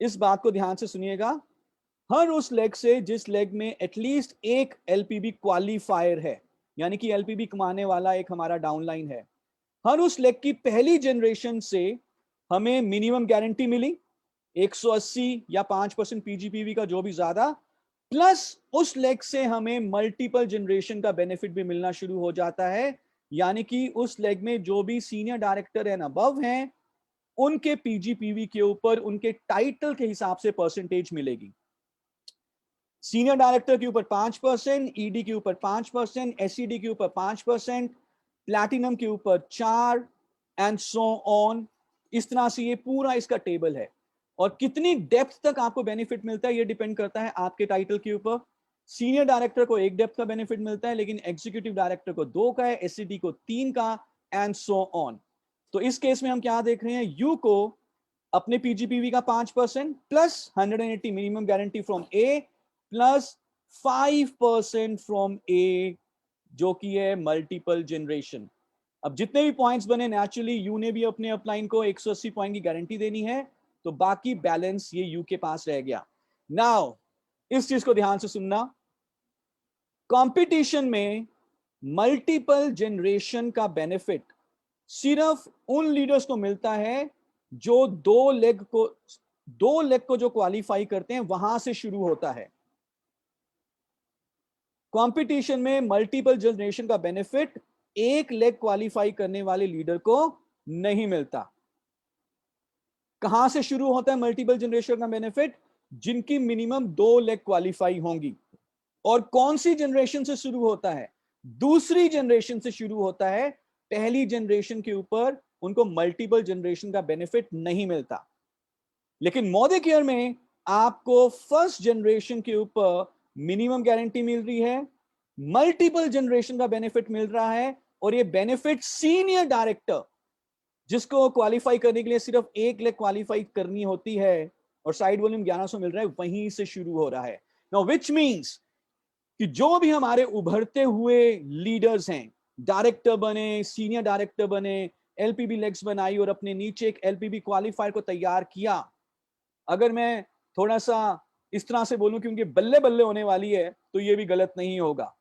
[SPEAKER 2] इस बात को ध्यान से सुनिएगा, हर उस लेग से जिस लेग में एटलीस्ट एक एलपीबी क्वालिफायर है, यानी कि एलपीबी कमाने वाला एक हमारा डाउनलाइन है, हर उस लेग की पहली जनरेशन से हमें मिनिमम गारंटी मिली 180 या 5% पीजीपीवी का, जो भी ज्यादा, प्लस उस लेग से हमें मल्टीपल जनरेशन का बेनिफिट भी मिलना शुरू हो जाता है, यानी कि उस लेग में जो भी सीनियर डायरेक्टर एंड अबव हैं उनके पीजीपीवी के ऊपर उनके टाइटल के हिसाब से परसेंटेज मिलेगी। सीनियर डायरेक्टर के ऊपर 5%, ईडी के ऊपर 5%, एसईडी के ऊपर 5%, प्लैटिनम के ऊपर 4, एंड सो ऑन। इस तरह से ये पूरा इसका टेबल है, और कितनी डेप्थ तक आपको बेनिफिट मिलता है ये डिपेंड करता है आपके टाइटल के ऊपर। सीनियर डायरेक्टर को 1 डेप्थ का बेनिफिट मिलता है, लेकिन एग्जीक्यूटिव डायरेक्टर को 2 का है, एसईडी को 3 का, एंड सो ऑन। तो इस केस में हम क्या देख रहे हैं? यू को अपने पीजीपीवी का 5% plus 180 minimum guarantee from A plus 5% from A, जो कि है मल्टीपल जनरेशन। अब जितने भी पॉइंट्स बने, नेचुरली यू ने भी अपने अपलाइन को 180 पॉइंट की गारंटी देनी है, तो बाकी बैलेंस ये यू के पास रह गया। नाउ इस चीज को ध्यान से सुनना, कंपटीशन में मल्टीपल जनरेशन का बेनिफिट सिर्फ उन लीडर्स को मिलता है जो दो लेग को जो क्वालिफाई करते हैं वहां से शुरू होता है। कंपटीशन में मल्टीपल जनरेशन का बेनिफिट एक लेग क्वालिफाई करने वाले लीडर को नहीं मिलता। कहां से शुरू होता है मल्टीपल जनरेशन का बेनिफिट? जिनकी मिनिमम 2 लेग क्वालिफाई होंगी। और कौन सी जनरेशन से शुरू होता है? दूसरी जनरेशन से शुरू होता है। पहली जनरेशन के ऊपर उनको मल्टीपल जनरेशन का बेनिफिट नहीं मिलता। लेकिन मोदी केयर में आपको फर्स्ट जनरेशन के ऊपर मिनिमम गारंटी मिल रही है, मल्टीपल जनरेशन का बेनिफिट मिल रहा है, और ये बेनिफिट सीनियर डायरेक्टर जिसको क्वालिफाई करने के लिए सिर्फ एक लेग क्वालिफाई करनी होती है और साइड वॉल्यूम 1100 मिल रहा है, वहीं से शुरू हो रहा है। नाउ व्हिच मींस कि जो भी हमारे उभरते हुए लीडर्स हैं, डायरेक्टर बने, सीनियर डायरेक्टर बने, एलपीबी लेग्स बनाई और अपने नीचे एक एलपीबी क्वालिफायर को तैयार किया, अगर मैं थोड़ा सा इस तरह से बोलूं कि उनके बल्ले बल्ले होने वाली है, तो ये भी गलत नहीं होगा।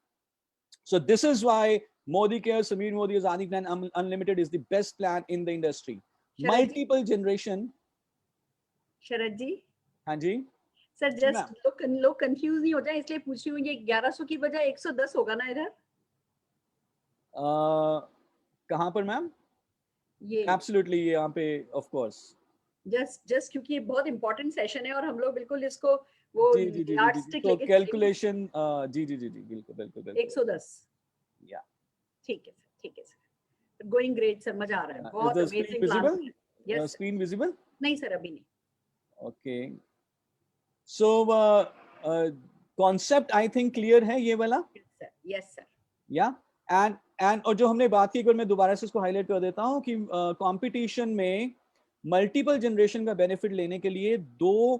[SPEAKER 2] So this is why Modi Care, Sameer Modi Azadi Plan Unlimited is the best plan in the industry. Multiple generation.
[SPEAKER 3] शरद जी,
[SPEAKER 2] हाँ जी
[SPEAKER 3] सर जस्ट लोग कंफ्यूज नहीं हो जाए इसलिए पूछ रही हूँ, ये 1100 की बजाय 110 होगा ना इधर?
[SPEAKER 2] कहाँ पर मैम?
[SPEAKER 3] ये
[SPEAKER 2] एब्सोल्युटली यहाँ पे ऑफ कोर्स
[SPEAKER 3] जस्ट क्योंकि ये बहुत इंपॉर्टेंट सेशन है और हम लोग बिल्कुल इसको वो
[SPEAKER 2] यार्डस्टिक लेके कैलकुलेशन जी बिल्कुल
[SPEAKER 3] 110
[SPEAKER 2] या
[SPEAKER 3] ठीक है सर गोइंग ग्रेट सर, मजा आ रहा है, बहुत amazing plan. Yes
[SPEAKER 2] screen visible?
[SPEAKER 3] नहीं सर अभी नहीं।
[SPEAKER 2] Okay so concept I think clear है ये वाला?
[SPEAKER 3] यस सर
[SPEAKER 2] या एंड और जो हमने बात की, एक बार मैं दोबारा से इसको हाईलाइट कर देता हूं कि कंपटीशन में मल्टीपल जनरेशन का बेनिफिट लेने के लिए 2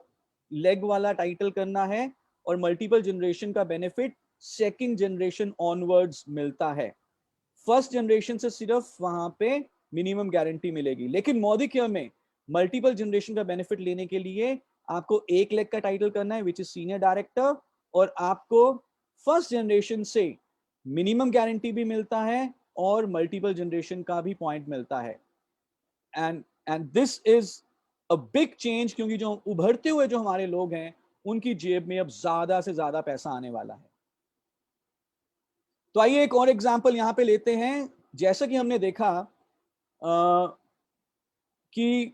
[SPEAKER 2] लेग वाला टाइटल करना है और मल्टीपल जनरेशन का बेनिफिट सेकंड जनरेशन ऑनवर्ड्स मिलता है। फर्स्ट जनरेशन से सिर्फ वहां पे मिनिमम गारंटी मिलेगी, लेकिन मोदी केयर में मल्टीपल जनरेशन का बेनिफिट लेने के लिए आपको 1 लेग का टाइटल करना है विच इज सीनियर डायरेक्टर, और आपको फर्स्ट जनरेशन से मिनिमम गारंटी भी मिलता है और मल्टीपल जनरेशन का भी पॉइंट मिलता है। And this is a big change, क्योंकि जो उभरते हुए जो हमारे लोग हैं उनकी जेब में अब ज्यादा से ज्यादा पैसा आने वाला है। तो आइए एक और एग्जांपल यहां पे लेते हैं। जैसा कि हमने देखा कि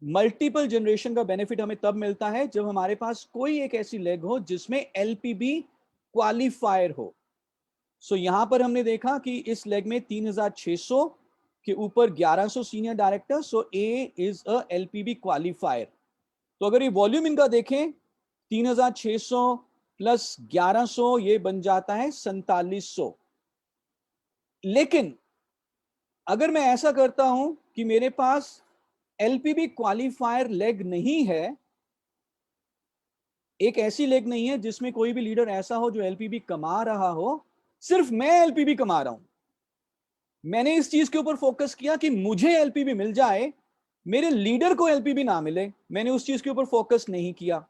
[SPEAKER 2] मल्टीपल जनरेशन का बेनिफिट हमें तब मिलता है जब हमारे पास कोई एक ऐसी लेग हो जिसमें एलपीबी क्वालिफायर हो। सो यहां पर हमने देखा कि इस लेग में 3600 के ऊपर 1100 senior director, so A is a LPB qualifier. तो अगर ये वॉल्यूम इनका देखें 3600 प्लस 1100 ये बन जाता है 4700। लेकिन अगर मैं ऐसा करता हूं कि मेरे पास एलपीबी क्वालिफायर लेग नहीं है, एक ऐसी लेग नहीं है जिसमें कोई भी लीडर ऐसा हो जो एलपीबी कमा रहा हो, सिर्फ मैं एलपीबी कमा रहा हूं। मैंने इस चीज के ऊपर फोकस किया कि मुझे एलपीबी मिल जाए, मेरे लीडर को एलपीबी ना मिले। मैंने उस चीज के ऊपर फोकस नहीं किया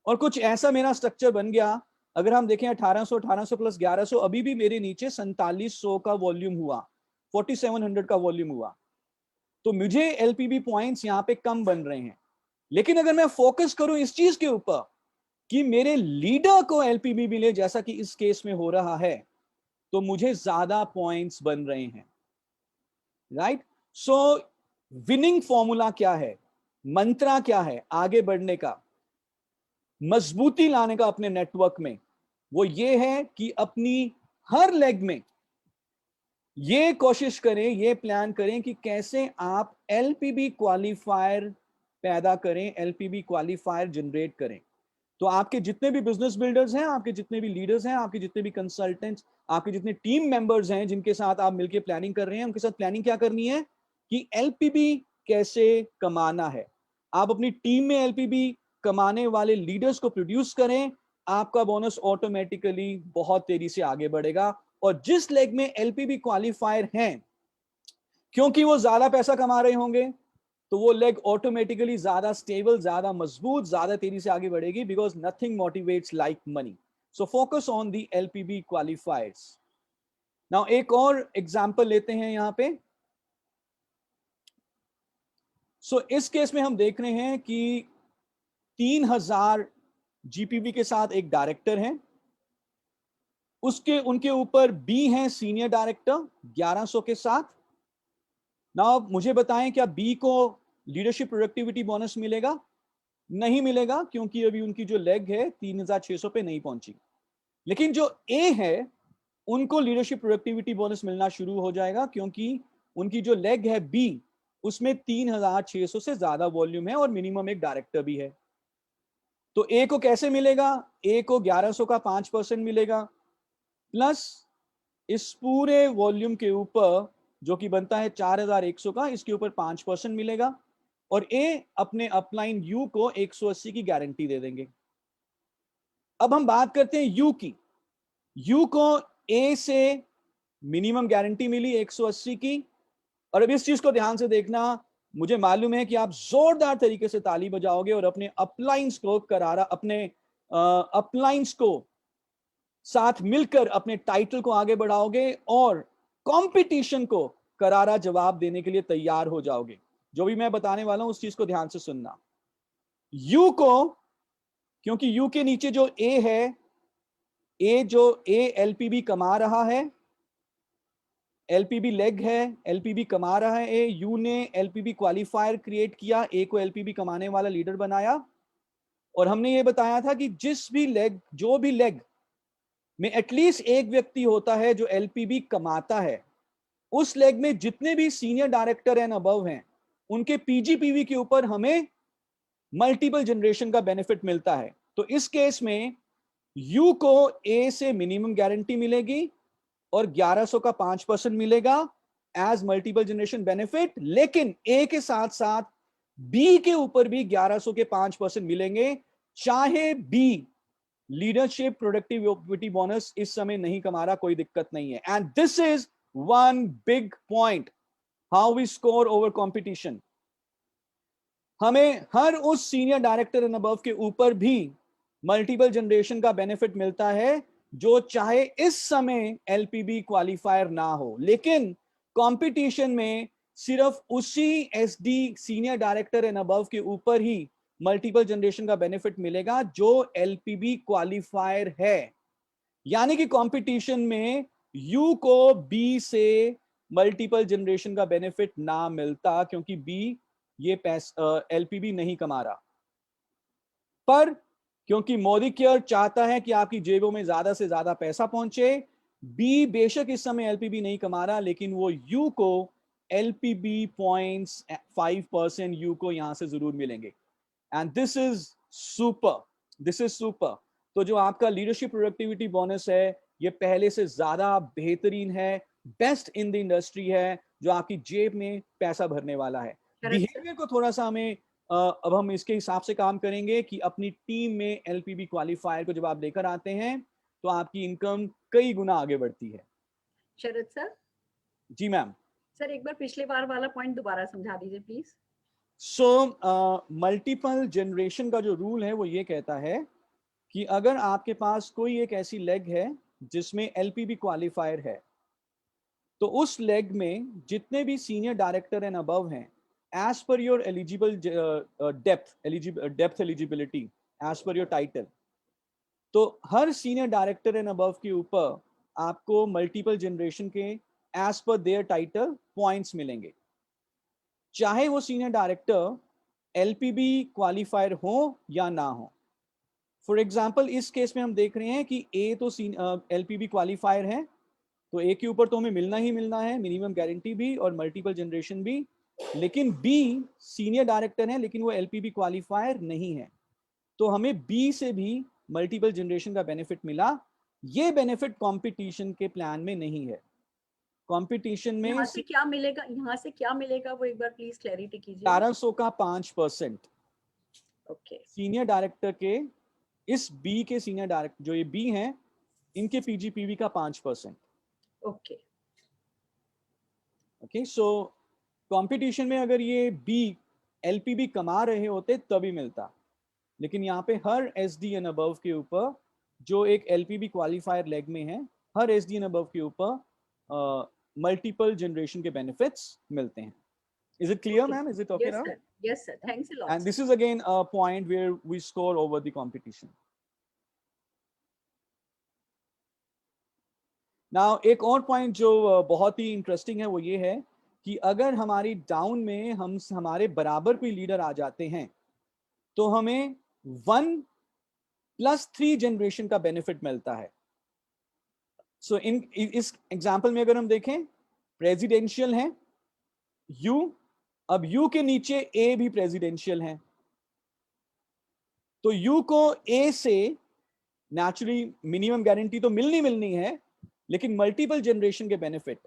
[SPEAKER 2] और कुछ ऐसा मेरा स्ट्रक्चर बन गया। अगर हम देखें 1800 प्लस 1100, अभी भी मेरे नीचे 4700 का वॉल्यूम हुआ, 4700 का वॉल्यूम हुआ। तो मुझे एलपीबी पॉइंट्स यहां पे कम बन रहे हैं। लेकिन अगर मैं फोकस करूं इस चीज के ऊपर कि मेरे लीडर को एलपीबी मिले, जैसा कि इस केस में हो रहा है, तो मुझे ज्यादा पॉइंट्स बन रहे हैं। राइट? सो विनिंग फॉर्मूला क्या है, मंत्रा क्या है आगे बढ़ने का, मजबूती लाने का अपने नेटवर्क में? वो ये है कि अपनी हर लेग में ये कोशिश करें, ये प्लान करें कि कैसे आप एलपीबी क्वालिफायर पैदा करें, एलपीबी क्वालिफायर जनरेट करें। तो आपके जितने भी बिजनेस बिल्डर्स हैं, आपके जितने भी लीडर्स हैं, आपके जितने भी कंसल्टेंट्स, आपके जितने टीम मेंबर्स हैं जिनके साथ आप मिलकर प्लानिंग कर रहे हैं, उनके साथ प्लानिंग क्या करनी है कि एलपीबी कैसे कमाना है। आप अपनी टीम में एलपीबी कमाने वाले लीडर्स को प्रोड्यूस करें, आपका बोनस ऑटोमेटिकली बहुत तेजी से आगे बढ़ेगा। और जिस लेग में एलपीबी क्वालिफायर हैं, क्योंकि वो ज्यादा पैसा कमा रहे होंगे, तो वो लेग ऑटोमेटिकली ज्यादा स्टेबल, ज्यादा मजबूत, ज्यादा तेजी से आगे बढ़ेगी, because nothing motivates like money. So focus on the LPB qualifiers. Now एक और एग्जांपल लेते हैं यहां पे। सो इस केस में हम देख रहे हैं कि 3000 जीपीवी के साथ एक डायरेक्टर है, उसके उनके ऊपर बी हैं सीनियर डायरेक्टर 1100 के साथ। ना मुझे बताएं, क्या बी को लीडरशिप प्रोडक्टिविटी बोनस मिलेगा? नहीं मिलेगा, क्योंकि अभी उनकी जो लेग है 3600 पे नहीं पहुंची। लेकिन जो ए है उनको लीडरशिप प्रोडक्टिविटी बोनस मिलना शुरू हो जाएगा, क्योंकि उनकी जो लेग है बी, उसमें 3600 से ज्यादा वॉल्यूम है और मिनिमम एक डायरेक्टर भी है। तो ए को कैसे मिलेगा? ए को 1100 का 5% मिलेगा, प्लस इस पूरे वॉल्यूम के ऊपर जो कि बनता है 4100 का, इसके ऊपर 5% मिलेगा, और ए अपने अपलाइन यू को 180 की गारंटी दे देंगे। अब हम बात करते हैं यू की। यू को ए से मिनिमम गारंटी मिली 180 की, और अब इस चीज को ध्यान से देखना, मुझे मालूम है कि आप जोरदार तरीके से ताली बजाओगे और अपने अपलाइंस को करारा, अपने अपलाइंस को साथ मिलकर अपने टाइटल को आगे बढ़ाओगे और कंपटीशन को करारा जवाब देने के लिए तैयार हो जाओगे। जो भी मैं बताने वाला हूं उस चीज को ध्यान से सुनना। यू को, क्योंकि यू के नीचे जो ए है, ए जो ए एलपीबी कमा रहा है, एलपीबी लेग है, एलपीबी कमा रहा है ए, यू ने एलपीबी क्वालिफायर क्रिएट किया, ए को एलपीबी कमाने वाला लीडर बनाया। और हमने ये बताया था कि जिस भी लेग, जो भी लेग में एटलीस्ट एक व्यक्ति होता है जो एलपीबी कमाता है, उस लेग में जितने भी सीनियर डायरेक्टर एंड अबव हैं, उनके पीजीपीवी के ऊपर हमें मल्टीपल जनरेशन का बेनिफिट मिलता है। तो इस केस में यू को ए से मिनिमम गारंटी मिलेगी और 1100 का 5% मिलेगा एज मल्टीपल जनरेशन बेनिफिट। लेकिन ए के साथ साथ बी के ऊपर भी 1100 के 5% मिलेंगे, चाहे बी लीडरशिप प्रोडक्टिविटी बोनस इस समय नहीं कमा रहा, कोई दिक्कत नहीं है। And this is one big point how we score over competition. हमें हर उस सीनियर डायरेक्टर एंड अबव के ऊपर भी मल्टीपल जनरेशन का बेनिफिट मिलता है जो चाहे इस समय एलपीबी क्वालिफायर ना हो, लेकिन कंपटीशन में सिर्फ उसी SD senior director and above के ऊपर ही मल्टीपल जनरेशन का बेनिफिट मिलेगा जो एलपीबी क्वालिफायर है। यानी कि कंपटीशन में यू को बी से मल्टीपल जनरेशन का बेनिफिट ना मिलता, क्योंकि बी ये एलपीबी नहीं कमा रहा। पर क्योंकि मोदी केयर चाहता है कि आपकी जेबों में ज्यादा से ज्यादा पैसा पहुंचे, बी बेशक इस समय एलपीबी नहीं कमा रहा, लेकिन वो यू को एलपीबी पॉइंट्स 5% यू को यहां से जरूर मिलेंगे। And this is super, this is super. तो जो आपका लीडरशिप प्रोडक्टिविटी बोनस है, ये पहले से ज्यादा बेहतरीन है, बेस्ट इन द इंडस्ट्री है, जो आपकी जेब में पैसा भरने वाला है। बिहेवियर को थोड़ा सा हमें अब हम इसके हिसाब से काम करेंगे कि अपनी टीम में एलपीबी क्वालिफायर को जब आप लेकर आते हैं तो आपकी इनकम कई गुना आगे बढ़ती है।
[SPEAKER 3] शरद सर।
[SPEAKER 2] जी मैम।
[SPEAKER 3] सर एक बार पिछले बार वाला पॉइंट दोबारा समझा दीजिए प्लीज।
[SPEAKER 2] सो मल्टीपल जनरेशन का जो रूल है वो ये कहता है कि अगर आपके पास कोई एक ऐसी लेग है जिसमें एलपीबी क्वालिफायर है, तो उस लेग में जितने भी सीनियर डायरेक्टर एंड अबव हैं, as per your eligible depth eligibility as per your title, तो हर सीनियर डायरेक्टर एंड अबव के ऊपर आपको मल्टीपल जनरेशन के as per their title points मिलेंगे, चाहे वो सीनियर डायरेक्टर एलपीबी क्वालिफायर हो या ना हो। फॉर एग्जाम्पल इस केस में हम देख रहे हैं कि ए तो एलपीबी क्वालिफायर है, तो ए के ऊपर तो हमें मिलना ही मिलना है, मिनिमम गारंटी भी और मल्टीपल जनरेशन भी। लेकिन बी सीनियर डायरेक्टर है लेकिन वो एलपीबी क्वालिफायर नहीं है, तो हमें बी से भी मल्टीपल जनरेशन का बेनिफिट मिला। ये बेनिफिट कंपटीशन के प्लान में नहीं है। कंपटीशन में
[SPEAKER 3] यहाँ से क्या मिलेगा, यहाँ से क्या मिलेगा वो एक बार प्लीज क्लैरिटी कीजिए।
[SPEAKER 2] 1100 का 5%
[SPEAKER 3] ओके।
[SPEAKER 2] सीनियर डायरेक्टर के, इस बी के सीनियर डायरेक्टर जो ये बी हैं, इनके पीजीपीवी का 5%।
[SPEAKER 3] ओके
[SPEAKER 2] ओके, सो कंपटीशन में अगर ये बी एलपीबी कमा रहे होते तभी मिलता, लेकिन यहाँ पे हर एसडी एंड अबव के ऊपर जो एक एलपीबी क्वालिफायर लेग में है, हर एसडी एंड अबव के ऊपर मल्टीपल जनरेशन के बेनिफिट्स मिलते हैं। Is it clear, ma'am? Is it okay now?
[SPEAKER 3] Sir. Yes, sir. Thanks a lot.
[SPEAKER 2] And this is again a point where we score over the competition. Now, एक और point जो बहुत ही interesting है वो ये है कि अगर हमारी डाउन में हमारे बराबर कोई लीडर आ जाते हैं तो हमें 1+3 जनरेशन का बेनिफिट मिलता है। सो इस एग्जाम्पल में अगर हम देखें, प्रेसिडेंशियल है यू, अब यू के नीचे ए भी प्रेसिडेंशियल है, तो यू को ए से नेचुरली मिनिमम गारंटी तो मिलनी है, लेकिन मल्टीपल जनरेशन के benefit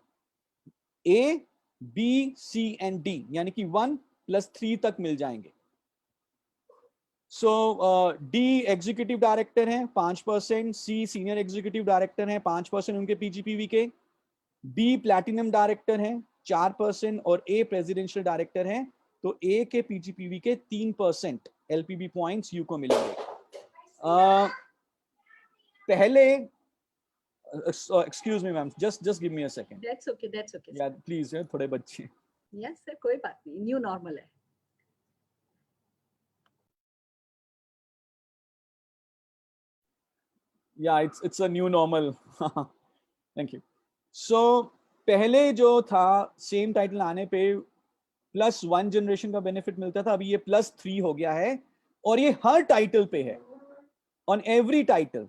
[SPEAKER 2] A B C and D यानी कि 1+3 तक मिल जाएंगे। सो डी एग्जीक्यूटिव डायरेक्टर हैं 5%, सी सीनियर एग्जीक्यूटिव डायरेक्टर हैं 5% उनके पीजीपीवी के, बी प्लैटिनम डायरेक्टर हैं 4% और ए प्रेसिडेंशियल डायरेक्टर हैं, तो ए के पीजीपीवी के 3% एलपीबी पॉइंट्स यू को मिलेंगे। पहले excuse me ma'am, just give me a second.
[SPEAKER 3] That's okay
[SPEAKER 2] yeah please, थोड़े बच्चे।
[SPEAKER 3] yes sir, कोई बात नहीं, न्यू नॉर्मल है।
[SPEAKER 2] yeah it's a new normal thank you. so पहले जो था सेम टाइटल आने पे +1 जनरेशन का बेनिफिट मिलता था, अभी ये +3 हो गया है और ये हर टाइटल पे है, ऑन एवरी टाइटल।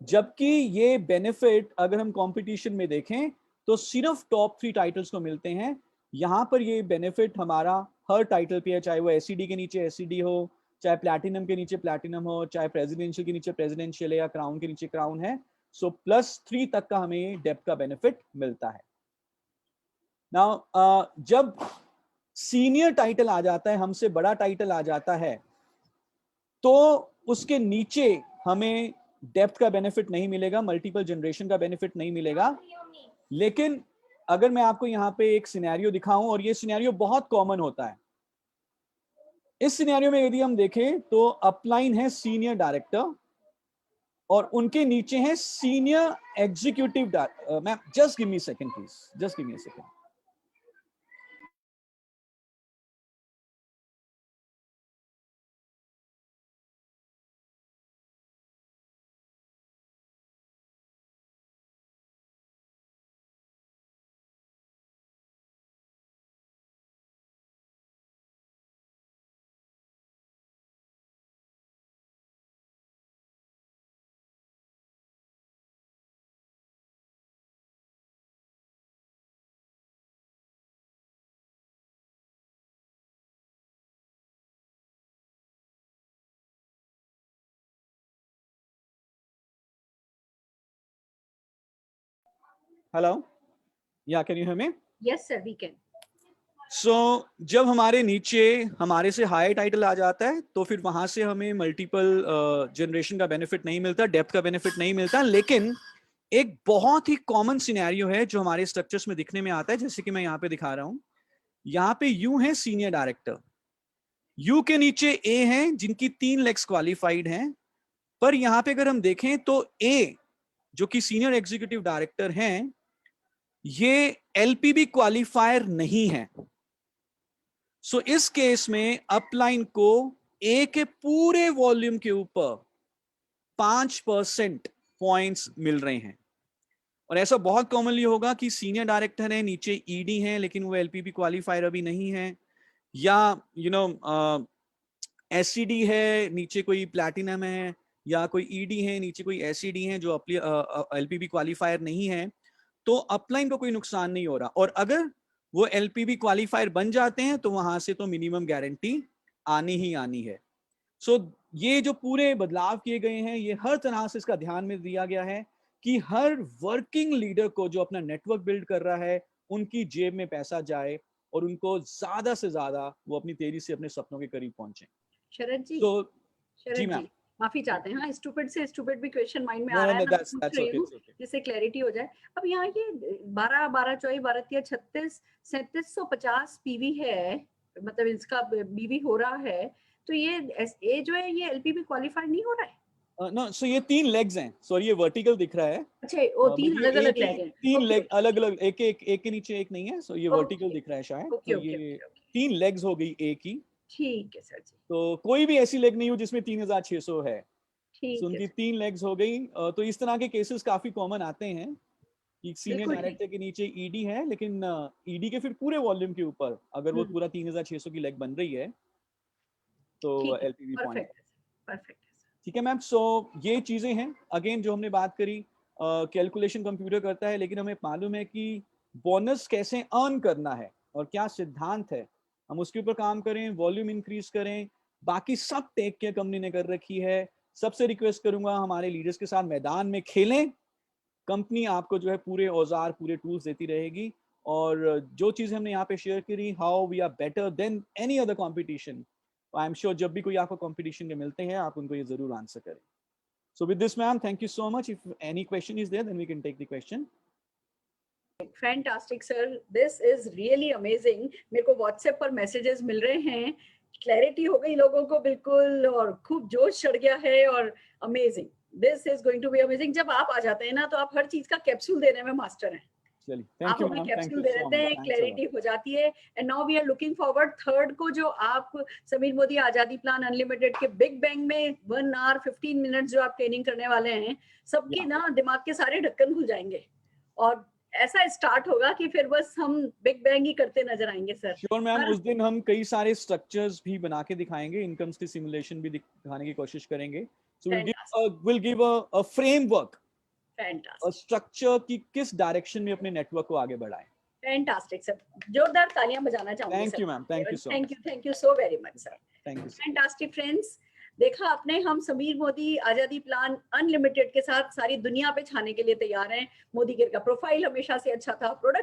[SPEAKER 2] जबकि ये बेनिफिट अगर हम कंपटीशन में देखें तो सिर्फ टॉप 3 टाइटल्स को मिलते हैं। यहाँ पर ये बेनिफिट हमारा हर टाइटल पे है, चाहे वो एससीडी के नीचे एससीडी हो, चाहे प्लैटिनम के नीचे प्लैटिनम हो, चाहे प्रेसिडेंशियल के नीचे प्रेसिडेंशियल है या क्राउन के नीचे क्राउन है। सो +3 तक का हमें डेप्थ का बेनिफिट मिलता है। नाउ जब सीनियर टाइटल आ जाता है, हमसे बड़ा टाइटल आ जाता है, तो उसके नीचे हमें डेप्थ का बेनिफिट नहीं मिलेगा, मल्टीपल जनरेशन का बेनिफिट नहीं मिलेगा। लेकिन अगर मैं आपको यहाँ पे एक सिनेरियो दिखाऊं, और ये सिनेरियो बहुत कॉमन होता है, इस सिनेरियो में यदि हम देखें तो अपलाइन है सीनियर डायरेक्टर और उनके नीचे है senior executive. Ma'am just give me second please, just give me a second. Hello, yeah can you hear me?
[SPEAKER 3] Yes, sir, we can.
[SPEAKER 2] So जब हमारे नीचे हमारे से हाई टाइटल आ जाता है तो फिर वहां से हमें मल्टीपल जनरेशन का बेनिफिट नहीं मिलता, डेप्थ का बेनिफिट नहीं मिलता। लेकिन एक बहुत ही कॉमन सिनेरियो है जो हमारे स्ट्रक्चर्स में दिखने में आता है, जैसे कि मैं यहाँ पे दिखा रहा हूँ। यहाँ पे यू है सीनियर डायरेक्टर, यू के नीचे ए हैं जिनकी 3 लेग्स क्वालिफाइड हैं, पर यहाँ पे अगर हम देखें तो ए जो कि सीनियर एग्जीक्यूटिव डायरेक्टर हैं, ये एलपीबी क्वालिफायर नहीं है। सो इस केस में अपलाइन को ए के पूरे वॉल्यूम के ऊपर 5% पॉइंट्स मिल रहे हैं। और ऐसा बहुत कॉमनली होगा कि सीनियर डायरेक्टर है, नीचे ईडी है, लेकिन वो एलपीबी क्वालिफायर अभी नहीं है, या एससीडी है, नीचे कोई प्लैटिनम है, या कोई ईडी है, नीचे कोई एससीडी है जो एलपीबी क्वालिफायर नहीं है, तो अपलाइन को कोई नुकसान नहीं हो रहा। और अगर वो एलपीबी क्वालिफायर बन जाते हैं तो वहां से तो मिनिमम गारंटी आनी ही आनी है। सो ये जो पूरे बदलाव किए गए हैं, ये हर तरह से इसका ध्यान में दिया गया है कि हर वर्किंग लीडर को जो अपना नेटवर्क बिल्ड कर रहा है, उनकी जेब में पैसा जाए और उनको ज्यादा से ज्यादा वो अपनी तेजी से अपने सपनों के करीब पहुंचे।
[SPEAKER 3] शरद जी,
[SPEAKER 2] तो
[SPEAKER 3] शरद
[SPEAKER 2] जी
[SPEAKER 3] जी,
[SPEAKER 2] मैम,
[SPEAKER 3] माफी चाहते हैं। हाँ, स्टूपिड से स्टूपिड भी क्वेश्चन माइंड में
[SPEAKER 2] नो
[SPEAKER 3] आ रहा
[SPEAKER 2] नो
[SPEAKER 3] है, मैं
[SPEAKER 2] दैट्स
[SPEAKER 3] पूछ रही
[SPEAKER 2] ओके,
[SPEAKER 3] हूँ
[SPEAKER 2] इट्स ओके।
[SPEAKER 3] जिससे क्लैरिटी हो जाए। अब यहाँ ये 12 12 24 12 या 36 3750 पीवी है, मतलब इसका बीवी हो रहा है, तो ये जो है ये एलपीबी क्वालिफाई नहीं हो रहा है।
[SPEAKER 2] नो, सो ये 3 लेग्स हैं, सॉरी ये वर्टिकल दिख रहा है।
[SPEAKER 3] अच्छा, वो
[SPEAKER 2] बट
[SPEAKER 3] 3
[SPEAKER 2] ये
[SPEAKER 3] अलग
[SPEAKER 2] ए
[SPEAKER 3] अलग
[SPEAKER 2] की
[SPEAKER 3] लेग हैं।
[SPEAKER 2] 3
[SPEAKER 3] ओके
[SPEAKER 2] लेग अलग अलग, एक के नीचे एक नहीं है, सो ये वर्टिकल
[SPEAKER 3] ओके
[SPEAKER 2] दिख रहा है शायद।
[SPEAKER 3] ओके
[SPEAKER 2] तो
[SPEAKER 3] ओके
[SPEAKER 2] ये
[SPEAKER 3] ओके।
[SPEAKER 2] 3 लेग्स हो गई ए की।
[SPEAKER 3] ठीक है सर जी,
[SPEAKER 2] तो कोई भी ऐसी लेग नहीं हो जिसमें 3600 है। सो
[SPEAKER 3] ठीक है
[SPEAKER 2] उनकी
[SPEAKER 3] सर,
[SPEAKER 2] 3 लेग्स हो गई। तो इस तरह के केसेस काफी कॉमन आते हैं कि सीनियर
[SPEAKER 3] बिल्कुल ठीक।
[SPEAKER 2] डायरेक्टर के नीचे ईडी है, लेकिन ईडी के फिर पूरे वॉल्यूम के ऊपर अगर वो
[SPEAKER 3] हम्म,
[SPEAKER 2] पूरा 3600 की लेग बन रही है तो
[SPEAKER 3] ठीक है,
[SPEAKER 2] एलपीवी पॉइंट।
[SPEAKER 3] परफेक्ट है सर, परफेक्ट है सर।
[SPEAKER 2] ठीक है मैम। सो ये चीजें हैं, अगेन जो हमने बात करी, कैलकुलेशन कंप्यूटर करता है, लेकिन हमें मालूम है कि बोनस कैसे अर्न करना है और क्या सिद्धांत है, हम उसके ऊपर काम करें, वॉल्यूम इंक्रीज करें। बाकी सब टेक केयर कंपनी ने कर रखी है। सबसे रिक्वेस्ट करूंगा हमारे लीडर्स के साथ मैदान में खेलें। कंपनी आपको जो है पूरे औजार, पूरे टूल्स देती रहेगी। और जो चीजें हमने यहाँ पे शेयर करी, how we are better than any other competition, I am sure जब भी कोई आपको कंपटीशन में मिलते हैं आप उनको ये जरूर आंसर करें। So with this, ma'am, thank you so much. If any question is there, then we can take the question.
[SPEAKER 3] Fantastic sir, this is really amazing. मेरे को व्हाट्सएप पर मैसेजेस मिल रहे हैं, क्लैरिटी हो गई लोगों को बिल्कुल, और खूब जोश चढ़ गया है, और amazing, this is going to be amazing. जब आप आ जाते हैं ना तो आप हर चीज का कैप्सूल देने में मास्टर हैं।
[SPEAKER 2] चलिए,
[SPEAKER 3] आप
[SPEAKER 2] thank you,
[SPEAKER 3] हमें
[SPEAKER 2] ma'am. Thank
[SPEAKER 3] कैप्सूल
[SPEAKER 2] you
[SPEAKER 3] दे
[SPEAKER 2] so
[SPEAKER 3] देते
[SPEAKER 2] much.
[SPEAKER 3] हैं,
[SPEAKER 2] Thanks a
[SPEAKER 3] क्लैरिटी
[SPEAKER 2] lot.
[SPEAKER 3] हो जाती है। And now we are looking forward third को, जो आप समीर मोदी आजादी प्लान अनलिमिटेड के बिग बैंग में 1 आवर 15 मिनट जो आप ट्रेनिंग करने वाले हैं, सबके
[SPEAKER 2] Yeah.
[SPEAKER 3] ना दिमाग के सारे ढक्कन खुल जाएंगे, और ऐसा स्टार्ट होगा कि फिर बस हम बिग बैंग ही करते नजर आएंगे सर।
[SPEAKER 2] Sure, ma'am.
[SPEAKER 3] पर
[SPEAKER 2] उस दिन हम कई सारे structures भी बना के दिखाएंगे, incomes की simulation भी दिखाने की कोशिश करेंगे. So we'll give a framework, a
[SPEAKER 3] fantastic,
[SPEAKER 2] structure कि किस direction में अपने network को आगे बढ़ाएं.
[SPEAKER 3] फैंटास्टिक सर, जोरदार तालियां बजाना चाहूंगी
[SPEAKER 2] Thank
[SPEAKER 3] sir.
[SPEAKER 2] you, ma'am. Thank you so much.
[SPEAKER 3] Thank you so very much sir.
[SPEAKER 2] Thank you. Sir.
[SPEAKER 3] Fantastic friends, देखा आपने, हम समीर मोदी आजादी प्लान अनलिमिटेड के साथ सारी दुनिया पे छाने के लिए तैयार हैं। मोदी केयर का प्रोफाइल हमेशा से अच्छा था, प्रोडक्ट